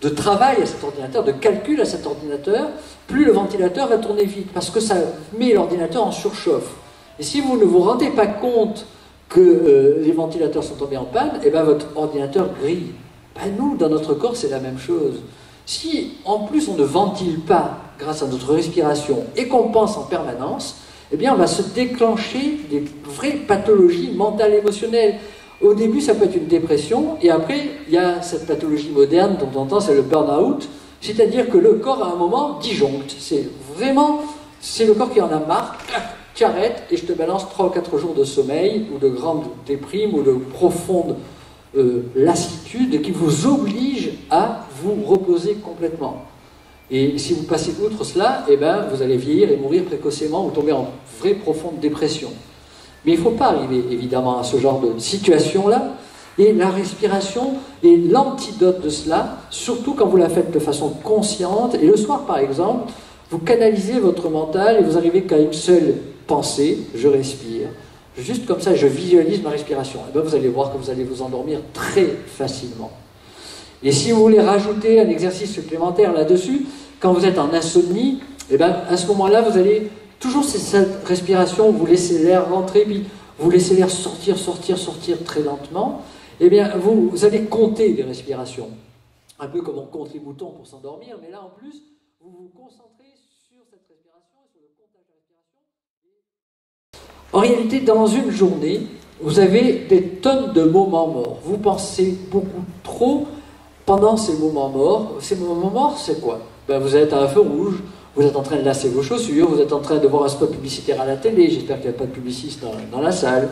de travail à cet ordinateur, de calcul à cet ordinateur, plus le ventilateur va tourner vite, parce que ça met l'ordinateur en surchauffe. Et si vous ne vous rendez pas compte que les ventilateurs sont tombés en panne, et bien votre ordinateur grille. Ben nous, dans notre corps, c'est la même chose. Si, en plus, on ne ventile pas grâce à notre respiration et qu'on pense en permanence, eh bien, on va se déclencher des vraies pathologies mentales, émotionnelles. Au début, ça peut être une dépression, et après, il y a cette pathologie moderne dont on entend, c'est le burn-out, c'est-à-dire que le corps, à un moment, disjoncte. C'est le corps qui en a marre, tu arrêtes, et je te balance 3 ou 4 jours de sommeil, ou de grande déprime, ou de profonde lassitude, qui vous oblige à vous reposer complètement. Et si vous passez outre cela, eh ben, vous allez vieillir et mourir précocement, ou tomber en vraie profonde dépression. Mais il ne faut pas arriver, évidemment, à ce genre de situation-là. Et la respiration est l'antidote de cela, surtout quand vous la faites de façon consciente. Et le soir, par exemple, vous canalisez votre mental et vous arrivez qu'à une seule pensée, je respire. Juste comme ça, je visualise ma respiration. Et bien, vous allez voir que vous allez vous endormir très facilement. Et si vous voulez rajouter un exercice supplémentaire là-dessus, quand vous êtes en insomnie, et bien, à ce moment-là, vous allez toujours cette respiration, vous laissez l'air rentrer, puis vous laissez l'air sortir très lentement, et bien, vous allez compter les respirations. Un peu comme on compte les moutons pour s'endormir, mais là, en plus, vous vous concentrez sur cette respiration et sur le comptage de respiration. En réalité, dans une journée, vous avez des tonnes de moments morts. Vous pensez beaucoup trop pendant ces moments morts. Ces moments morts, c'est quoi? Ben, vous êtes à un feu rouge, vous êtes en train de lasser vos chaussures, vous êtes en train de voir un spot publicitaire à la télé, j'espère qu'il n'y a pas de publiciste dans la salle.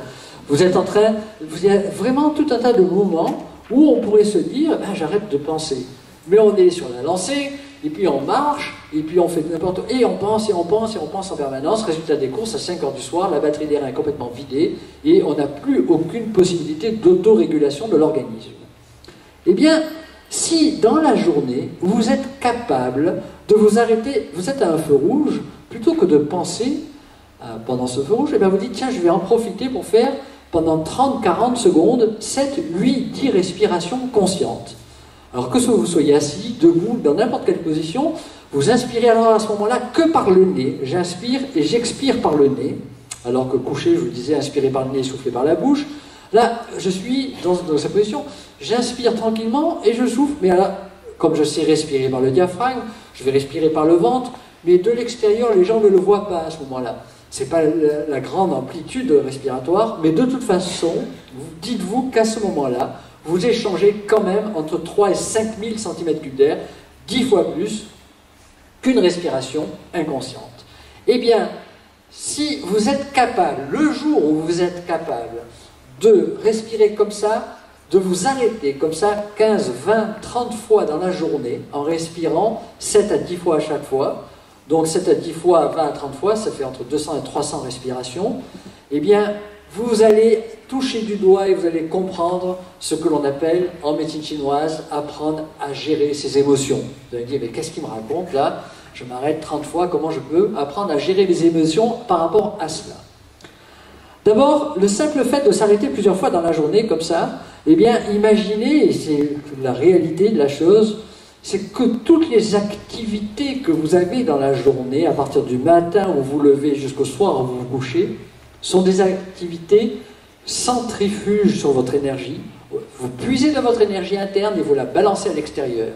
Vous êtes en train... Il y a vraiment tout un tas de moments où on pourrait se dire, ben, j'arrête de penser. Mais on est sur la lancée, et puis on marche, et puis on fait n'importe quoi, et on pense en permanence. Résultat des courses, à 5 heures du soir, la batterie d'air est complètement vidée, et on n'a plus aucune possibilité d'autorégulation de l'organisme. Eh bien, si dans la journée, vous êtes capable de vous arrêter, vous êtes à un feu rouge, plutôt que de penser pendant ce feu rouge, eh bien vous dites, tiens, je vais en profiter pour faire pendant 30-40 secondes 7, 8, 10 respirations conscientes. Alors que vous soyez assis, debout, dans n'importe quelle position, vous inspirez alors à ce moment-là que par le nez. J'inspire et j'expire par le nez, alors que couché, je vous disais, inspirez par le nez, soufflez par la bouche. Là, je suis dans cette position, j'inspire tranquillement et je souffle, mais là, comme je sais respirer par le diaphragme, je vais respirer par le ventre, mais de l'extérieur, les gens ne le voient pas à ce moment-là. Ce n'est pas la grande amplitude respiratoire, mais de toute façon, dites-vous qu'à ce moment-là, vous échangez quand même entre 3 et 5 000 cm3 d'air, 10 fois plus qu'une respiration inconsciente. Eh bien, si vous êtes capable, le jour où vous êtes capable de respirer comme ça, de vous arrêter comme ça 15, 20, 30 fois dans la journée en respirant 7 à 10 fois à chaque fois, donc 7 à 10 fois, 20 à 30 fois, ça fait entre 200 et 300 respirations, eh bien, vous allez toucher du doigt et vous allez comprendre ce que l'on appelle, en médecine chinoise, apprendre à gérer ses émotions. Vous allez dire, mais qu'est-ce qu'il me raconte là? Je m'arrête 30 fois, comment je peux apprendre à gérer les émotions par rapport à cela? D'abord, le simple fait de s'arrêter plusieurs fois dans la journée, comme ça, eh bien, imaginez, et c'est la réalité de la chose, c'est que toutes les activités que vous avez dans la journée, à partir du matin où vous levez jusqu'au soir où vous vous couchez, sont des activités centrifuges sur votre énergie. Vous puisez de votre énergie interne et vous la balancez à l'extérieur.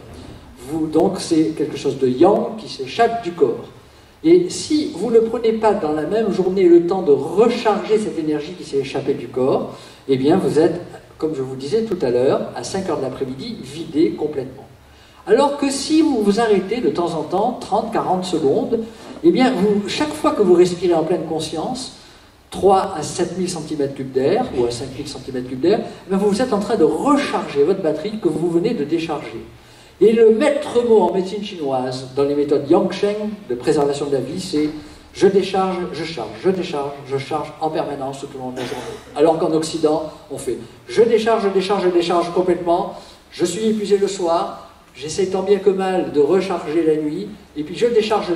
Donc, c'est quelque chose de yang qui s'échappe du corps. Et si vous ne prenez pas dans la même journée le temps de recharger cette énergie qui s'est échappée du corps, eh bien vous êtes, comme je vous disais tout à l'heure, à 5 heures de l'après-midi, vidé complètement. Alors que si vous vous arrêtez de temps en temps, 30-40 secondes, eh bien chaque fois que vous respirez en pleine conscience, 3 à 7000 cm3 d'air, ou à 5000 cm3 d'air, eh vous êtes en train de recharger votre batterie que vous venez de décharger. Et le maître mot en médecine chinoise, dans les méthodes Yangsheng de préservation de la vie, c'est « je décharge, je charge, je décharge, je charge en permanence tout au long de la journée ». Alors qu'en Occident, on fait « je décharge, je décharge, je décharge complètement, je suis épuisé le soir, j'essaie tant bien que mal de recharger la nuit, et puis je décharge,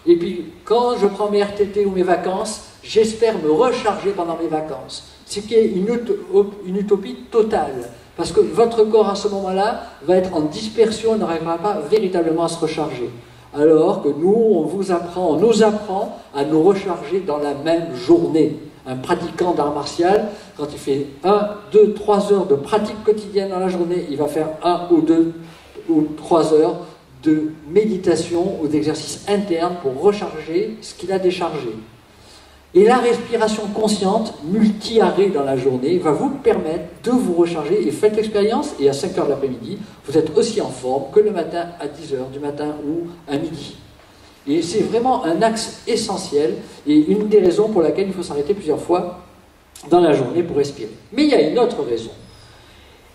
et puis quand je prends mes RTT ou mes vacances, j'espère me recharger pendant mes vacances ». Ce qui est une utopie totale. Parce que votre corps à ce moment-là va être en dispersion et n'arrivera pas véritablement à se recharger. Alors que nous, on nous apprend à nous recharger dans la même journée. Un pratiquant d'art martial, quand il fait 1, 2, 3 heures de pratique quotidienne dans la journée, il va faire 1 ou 2 ou 3 heures de méditation ou d'exercice interne pour recharger ce qu'il a déchargé. Et la respiration consciente, multi-arrêt dans la journée, va vous permettre de vous recharger. Et faites l'expérience, et à 5 heures de l'après-midi, vous êtes aussi en forme que le matin à 10 heures du matin ou à midi. Et c'est vraiment un axe essentiel, et une des raisons pour laquelle il faut s'arrêter plusieurs fois dans la journée pour respirer. Mais il y a une autre raison.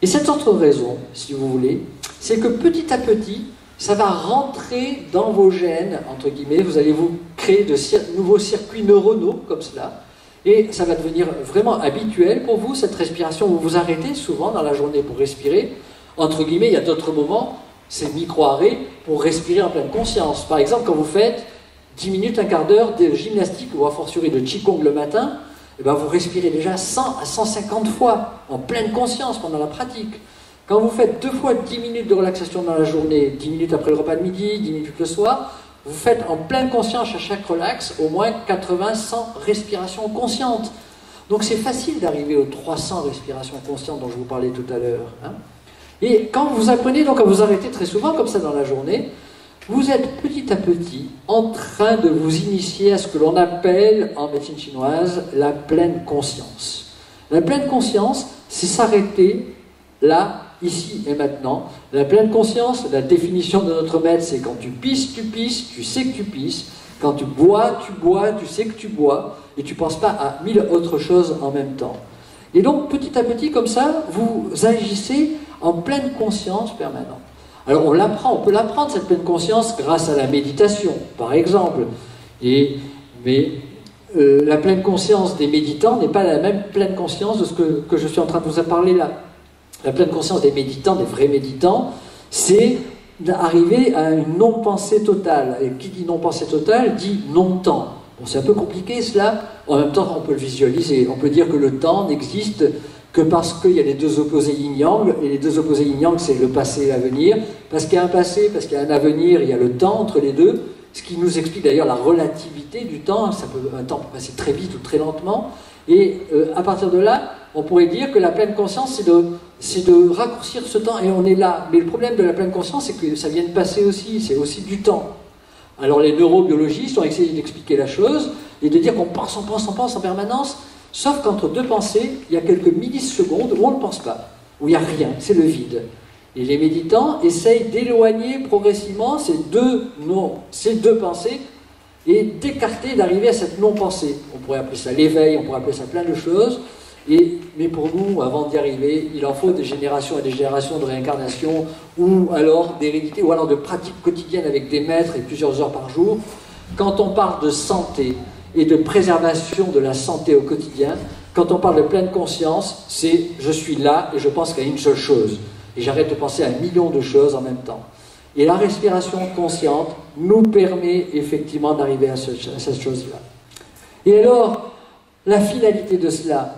Et cette autre raison, si vous voulez, c'est que petit à petit, ça va rentrer dans vos gènes, entre guillemets, vous allez vous créer de nouveaux circuits neuronaux, comme cela, et ça va devenir vraiment habituel pour vous, cette respiration. Vous vous arrêtez souvent dans la journée pour respirer. Entre guillemets, il y a d'autres moments, ces micro-arrêts, pour respirer en pleine conscience. Par exemple, quand vous faites 10 minutes, un quart d'heure de gymnastique, ou a fortiori de Qigong le matin, eh bien vous respirez déjà 100 à 150 fois, en pleine conscience pendant la pratique. Quand vous faites 2 fois 10 minutes de relaxation dans la journée, 10 minutes après le repas de midi, 10 minutes le soir, vous faites en pleine conscience à chaque relax au moins 80-100 respirations conscientes. Donc c'est facile d'arriver aux 300 respirations conscientes dont je vous parlais tout à l'heure. Hein. Et quand vous apprenez donc à vous arrêter très souvent comme ça dans la journée, vous êtes petit à petit en train de vous initier à ce que l'on appelle en médecine chinoise la pleine conscience. La pleine conscience, c'est s'arrêter là, ici et maintenant. La pleine conscience, la définition de notre maître, c'est quand tu pisses, tu sais que tu pisses. Quand tu bois, tu sais que tu bois. Et tu ne penses pas à 1000 autres choses en même temps. Et donc, petit à petit, comme ça, vous agissez en pleine conscience permanente. Alors, on peut l'apprendre, cette pleine conscience, grâce à la méditation, par exemple. Mais la pleine conscience des méditants n'est pas la même pleine conscience de ce que je suis en train de vous en parler là. La pleine conscience des méditants, des vrais méditants, c'est d'arriver à une non-pensée totale. Et qui dit non-pensée totale dit non-temps. Bon, c'est un peu compliqué cela, en même temps on peut le visualiser. On peut dire que le temps n'existe que parce qu'il y a les deux opposés yin-yang, et les deux opposés yin-yang c'est le passé et l'avenir. Parce qu'il y a un passé, parce qu'il y a un avenir, il y a le temps entre les deux, ce qui nous explique d'ailleurs la relativité du temps. Un temps peut passer très vite ou très lentement. Et à partir de là, on pourrait dire que la pleine conscience, c'est de raccourcir ce temps, et on est là. Mais le problème de la pleine conscience, c'est que ça vient de passer aussi, c'est aussi du temps. Alors les neurobiologistes ont essayé d'expliquer la chose, et de dire qu'on pense en permanence, sauf qu'entre deux pensées, il y a quelques millisecondes où on ne pense pas, où il n'y a rien, c'est le vide. Et les méditants essayent d'éloigner progressivement ces deux pensées, et d'écarter, d'arriver à cette non-pensée. On pourrait appeler ça l'éveil, on pourrait appeler ça plein de choses, mais pour nous, avant d'y arriver, il en faut des générations et des générations de réincarnation, ou alors d'hérédité, ou alors de pratiques quotidiennes avec des maîtres et plusieurs heures par jour. Quand on parle de santé et de préservation de la santé au quotidien, quand on parle de pleine conscience, c'est « je suis là et je pense qu'à une seule chose ». Et j'arrête de penser à 1 million de choses en même temps. Et la respiration consciente nous permet effectivement d'arriver à cette chose-là. Et alors, la finalité de cela,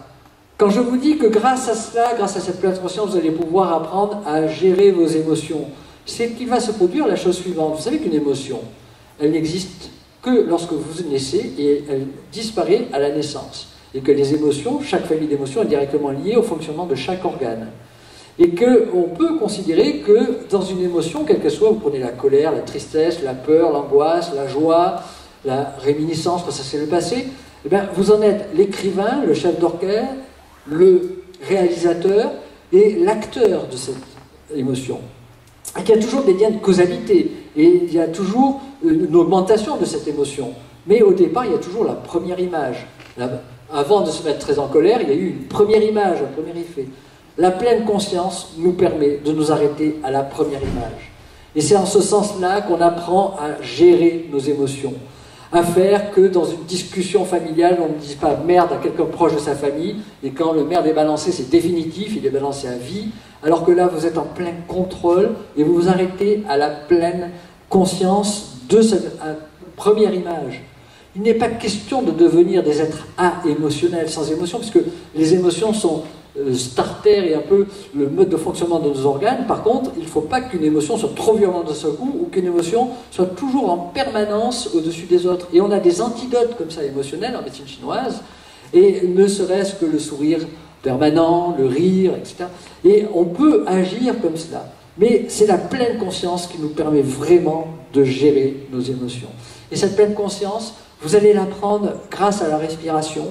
quand je vous dis que grâce à cela, grâce à cette pleine conscience, vous allez pouvoir apprendre à gérer vos émotions, c'est qu'il va se produire la chose suivante. Vous savez qu'une émotion, elle n'existe que lorsque vous naissez et elle disparaît à la naissance. Et que les émotions, chaque famille d'émotions est directement liée au fonctionnement de chaque organe. Et qu'on peut considérer que dans une émotion, quelle que soit, vous prenez la colère, la tristesse, la peur, l'angoisse, la joie, la réminiscence, parce que ça c'est le passé, eh bien, vous en êtes l'écrivain, le chef d'orchestre, le réalisateur et l'acteur de cette émotion. Et qu'il y a toujours des liens de causalité, et il y a toujours une augmentation de cette émotion. Mais au départ, il y a toujours la première image. Avant de se mettre très en colère, il y a eu une première image, un premier effet. La pleine conscience nous permet de nous arrêter à la première image. Et c'est en ce sens-là qu'on apprend à gérer nos émotions. À faire que dans une discussion familiale, on ne dise pas merde à quelqu'un proche de sa famille, et quand le merde est balancé, c'est définitif, il est balancé à vie, alors que là, vous êtes en plein contrôle, et vous vous arrêtez à la pleine conscience de cette première image. Il n'est pas question de devenir des êtres émotionnels, sans émotion, puisque les émotions sont starter et un peu le mode de fonctionnement de nos organes. Par contre, il ne faut pas qu'une émotion soit trop violente de ce coup ou qu'une émotion soit toujours en permanence au-dessus des autres. Et on a des antidotes comme ça émotionnels en médecine chinoise, et ne serait-ce que le sourire permanent, le rire, etc. Et on peut agir comme cela. Mais c'est la pleine conscience qui nous permet vraiment de gérer nos émotions. Et cette pleine conscience, vous allez l'apprendre grâce à la respiration,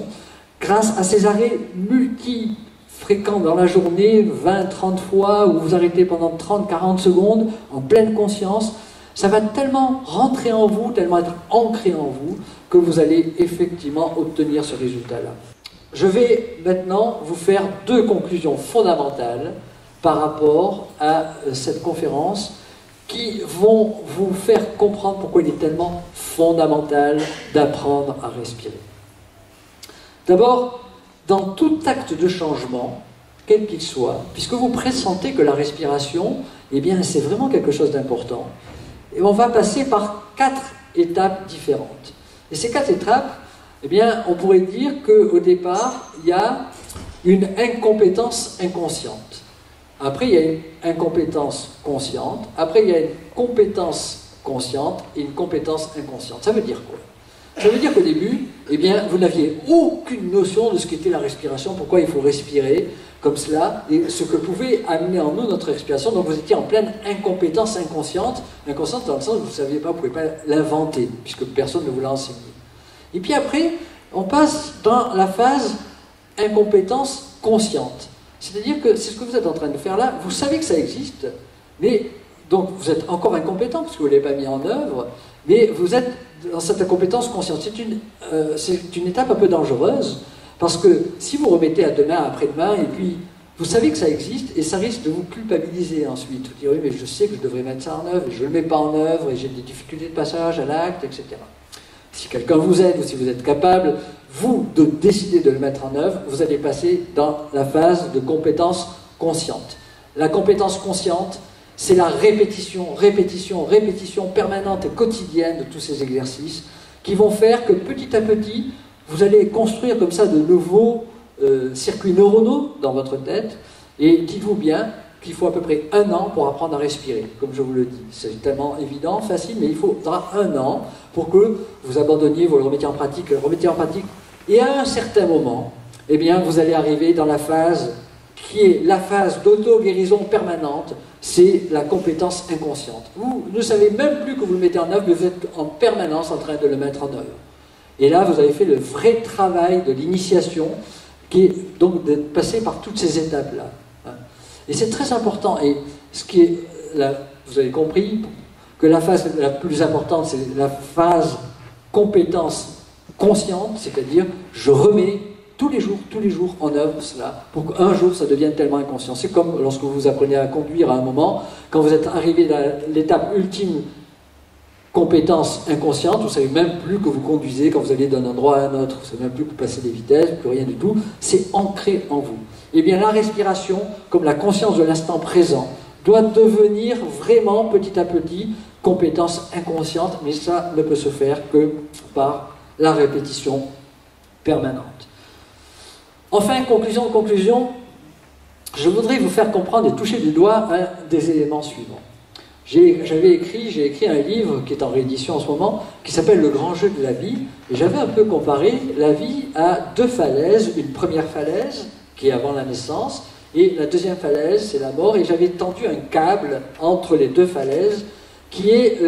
grâce à ces arrêts multi-fréquents dans la journée, 20, 30 fois, où vous arrêtez pendant 30, 40 secondes, en pleine conscience. Ça va tellement rentrer en vous, tellement être ancré en vous, que vous allez effectivement obtenir ce résultat-là. Je vais maintenant vous faire deux conclusions fondamentales par rapport à cette conférence qui vont vous faire comprendre pourquoi il est tellement fondamental d'apprendre à respirer. D'abord, dans tout acte de changement, quel qu'il soit, puisque vous pressentez que la respiration, eh bien, c'est vraiment quelque chose d'important, et on va passer par 4 étapes différentes. Et ces 4 étapes, eh bien, on pourrait dire qu'au départ, il y a une incompétence inconsciente. Après, il y a une incompétence consciente. Après, il y a une compétence consciente et une compétence inconsciente. Ça veut dire quoi? Ça veut dire qu'au début, eh bien, vous n'aviez aucune notion de ce qu'était la respiration, pourquoi il faut respirer comme cela, et ce que pouvait amener en nous notre respiration. Donc vous étiez en pleine incompétence inconsciente. Inconsciente dans le sens où vous ne saviez pas, vous ne pouvez pas l'inventer, puisque personne ne vous l'a enseigné. Et puis après, on passe dans la phase incompétence consciente. C'est-à-dire que c'est ce que vous êtes en train de faire là, vous savez que ça existe, mais donc vous êtes encore incompétent parce que vous ne l'avez pas mis en œuvre, mais vous êtes dans cette incompétence consciente. C'est une étape un peu dangereuse, parce que si vous remettez à demain, après-demain, et puis vous savez que ça existe, et ça risque de vous culpabiliser ensuite. Vous dire, oui, mais je sais que je devrais mettre ça en œuvre, et je ne le mets pas en œuvre, et j'ai des difficultés de passage à l'acte, etc. Si quelqu'un vous aide, ou si vous êtes capable, vous, de décider de le mettre en œuvre, vous allez passer dans la phase de compétence consciente. La compétence consciente, c'est la répétition, répétition, répétition permanente et quotidienne de tous ces exercices qui vont faire que petit à petit, vous allez construire comme ça de nouveaux circuits neuronaux dans votre tête. Et dites-vous bien qu'il faut à peu près 1 an pour apprendre à respirer, comme je vous le dis. C'est tellement évident, facile, mais il faudra 1 an pour que vous abandonniez, vous le remettiez en pratique, et à un certain moment, eh bien, vous allez arriver dans la phase qui est la phase d'auto-guérison permanente, c'est la compétence inconsciente. Vous ne savez même plus que vous le mettez en œuvre, mais vous êtes en permanence en train de le mettre en œuvre. Et là, vous avez fait le vrai travail de l'initiation, qui est donc de passer par toutes ces étapes-là. Et c'est très important, et ce qui est, là, vous avez compris que la phase la plus importante, c'est la phase compétence consciente, c'est-à-dire je remets tous les jours en œuvre cela, pour qu'un jour ça devienne tellement inconscient. C'est comme lorsque vous apprenez à conduire à un moment, quand vous êtes arrivé à l'étape ultime compétence inconsciente, vous ne savez même plus que vous conduisez quand vous allez d'un endroit à un autre, vous ne savez même plus que vous passez des vitesses, plus rien du tout, c'est ancré en vous. Eh bien la respiration, comme la conscience de l'instant présent, doit devenir vraiment petit à petit compétence inconsciente, mais ça ne peut se faire que par la répétition permanente. Enfin, conclusion, je voudrais vous faire comprendre et toucher du doigt un des éléments suivants. J'ai écrit un livre qui est en réédition en ce moment, qui s'appelle Le grand jeu de la vie, et j'avais un peu comparé la vie à 2 falaises, une première falaise, qui est avant la naissance, et la deuxième falaise, c'est la mort, et j'avais tendu un câble entre les 2 falaises, qui est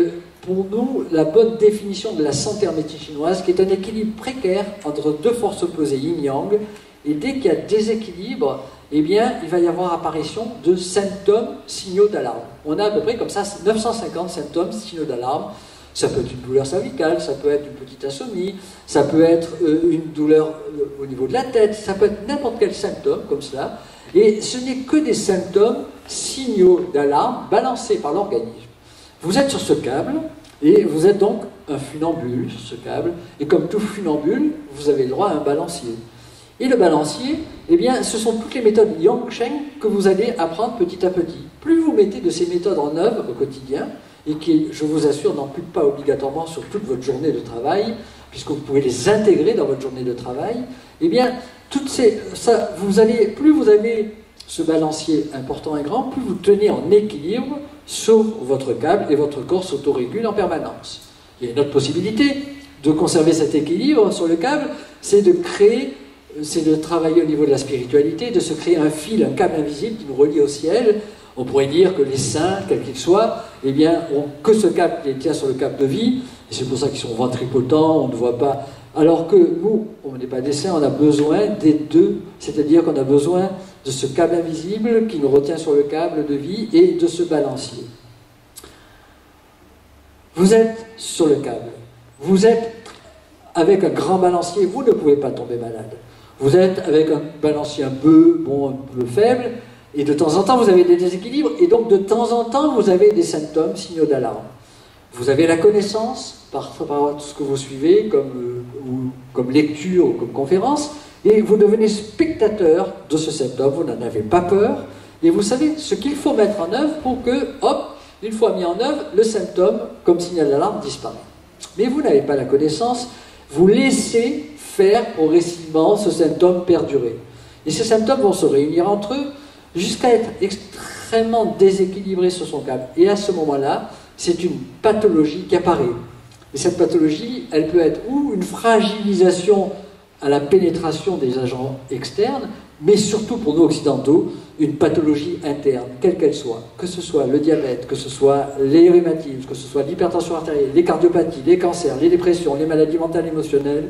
pour nous la bonne définition de la santé en médecine chinoise, qui est un équilibre précaire entre 2 forces opposées yin-yang, et dès qu'il y a déséquilibre, eh bien, il va y avoir apparition de symptômes, signaux d'alarme. On a à peu près comme ça 950 symptômes, signaux d'alarme. Ça peut être une douleur cervicale, ça peut être une petite insomnie, ça peut être une douleur au niveau de la tête, ça peut être n'importe quel symptôme comme cela. Et ce n'est que des symptômes, signaux d'alarme balancés par l'organisme. Vous êtes sur ce câble, et vous êtes donc un funambule sur ce câble, et comme tout funambule, vous avez le droit à un balancier. Et le balancier, eh bien, ce sont toutes les méthodes Yang-Sheng que vous allez apprendre petit à petit. Plus vous mettez de ces méthodes en œuvre au quotidien, et qui, je vous assure, n'amputent pas obligatoirement sur toute votre journée de travail, puisque vous pouvez les intégrer dans votre journée de travail, eh bien, plus vous avez ce balancier important et grand, plus vous tenez en équilibre sur votre câble et votre corps s'autorégule en permanence. Il y a une autre possibilité de conserver cet équilibre sur le câble, c'est de travailler au niveau de la spiritualité, de se créer un fil, un câble invisible qui nous relie au ciel. On pourrait dire que les saints, quels qu'ils soient, eh bien, ont que ce câble qui les tient sur le câble de vie, et c'est pour ça qu'ils sont ventripotents, on ne voit pas. Alors que nous, on n'est pas des saints, on a besoin des deux, c'est-à-dire qu'on a besoin de ce câble invisible qui nous retient sur le câble de vie et de ce balancier. Vous êtes sur le câble, vous êtes avec un grand balancier, vous ne pouvez pas tomber malade. Vous êtes avec un balancier un peu faible, et de temps en temps vous avez des déséquilibres, et donc de temps en temps vous avez des symptômes, signaux d'alarme. Vous avez la connaissance, par tout ce que vous suivez, comme lecture ou comme conférence, et vous devenez spectateur de ce symptôme, vous n'en avez pas peur, et vous savez ce qu'il faut mettre en œuvre pour que, hop, une fois mis en œuvre, le symptôme, comme signal d'alarme, disparaît. Mais vous n'avez pas la connaissance, vous laissez faire progressivement ce symptôme perdurer. Et ces symptômes vont se réunir entre eux jusqu'à être extrêmement déséquilibrés sur son câble. Et à ce moment-là, c'est une pathologie qui apparaît. Et cette pathologie, elle peut être ou une fragilisation à la pénétration des agents externes, mais surtout pour nous occidentaux, une pathologie interne, quelle qu'elle soit, que ce soit le diabète, que ce soit les rhumatismes, que ce soit l'hypertension artérielle, les cardiopathies, les cancers, les dépressions, les maladies mentales émotionnelles,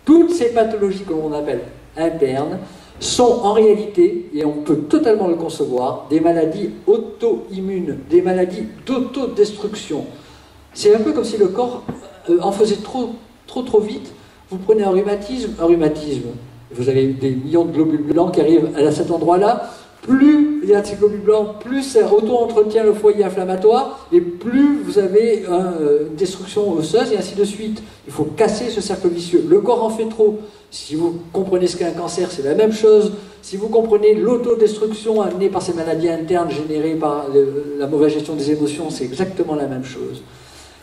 toutes ces pathologies que l'on appelle internes sont en réalité, et on peut totalement le concevoir, des maladies auto-immunes, des maladies d'autodestruction. C'est un peu comme si le corps en faisait trop vite. Vous prenez un rhumatisme, vous avez des millions de globules blancs qui arrivent à cet endroit-là, plus il y a de ces globules blancs, plus ça auto-entretient le foyer inflammatoire, et plus vous avez une destruction osseuse, et ainsi de suite. Il faut casser ce cercle vicieux. Le corps en fait trop. Si vous comprenez ce qu'est un cancer, c'est la même chose. Si vous comprenez l'autodestruction amenée par ces maladies internes générées par la mauvaise gestion des émotions, c'est exactement la même chose.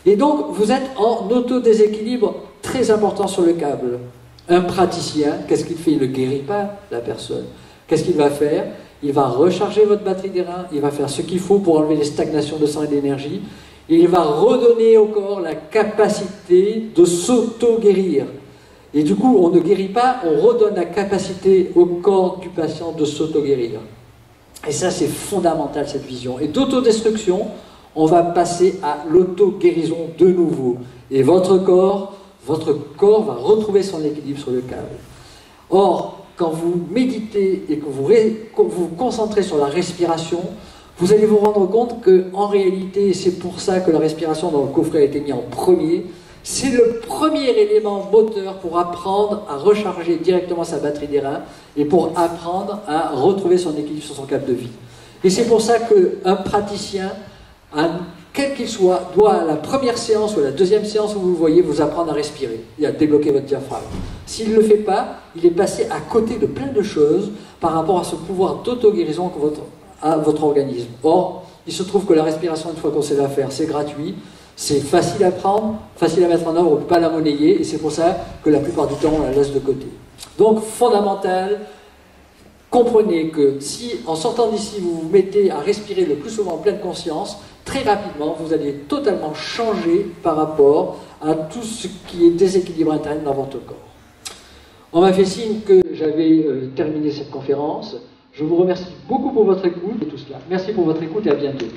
Et donc, vous êtes en autodéséquilibre très important sur le câble. Un praticien, qu'est-ce qu'il fait? Il ne guérit pas la personne. Qu'est-ce qu'il va faire? Il va recharger votre batterie des reins, il va faire ce qu'il faut pour enlever les stagnations de sang et d'énergie, et il va redonner au corps la capacité de s'auto-guérir. Et du coup, on ne guérit pas, on redonne la capacité au corps du patient de s'auto-guérir. Et ça, c'est fondamental, cette vision. Et d'autodestruction, on va passer à l'auto-guérison de nouveau. Et votre corps va retrouver son équilibre sur le câble. Or, quand vous méditez et que vous vous concentrez sur la respiration, vous allez vous rendre compte qu'en réalité, c'est pour ça que la respiration dans le coffret a été mise en premier, c'est le premier élément moteur pour apprendre à recharger directement sa batterie des reins et pour apprendre à retrouver son équilibre sur son câble de vie. Et c'est pour ça qu'un praticien, quel qu'il soit, doit à la première séance ou à la deuxième séance où vous le voyez, vous apprendre à respirer et à débloquer votre diaphragme. S'il ne le fait pas, il est passé à côté de plein de choses par rapport à ce pouvoir d'auto-guérison à votre organisme. Or, il se trouve que la respiration, une fois qu'on sait la faire, c'est gratuit, c'est facile à prendre, facile à mettre en œuvre, on ne peut pas la monnayer, et c'est pour ça que la plupart du temps, on la laisse de côté. Donc, fondamental, comprenez que si, en sortant d'ici, vous vous mettez à respirer le plus souvent en pleine conscience, très rapidement, vous allez totalement changer par rapport à tout ce qui est déséquilibre interne dans votre corps. On m'a fait signe que j'avais terminé cette conférence. Je vous remercie beaucoup pour votre écoute et tout cela. Merci pour votre écoute et à bientôt.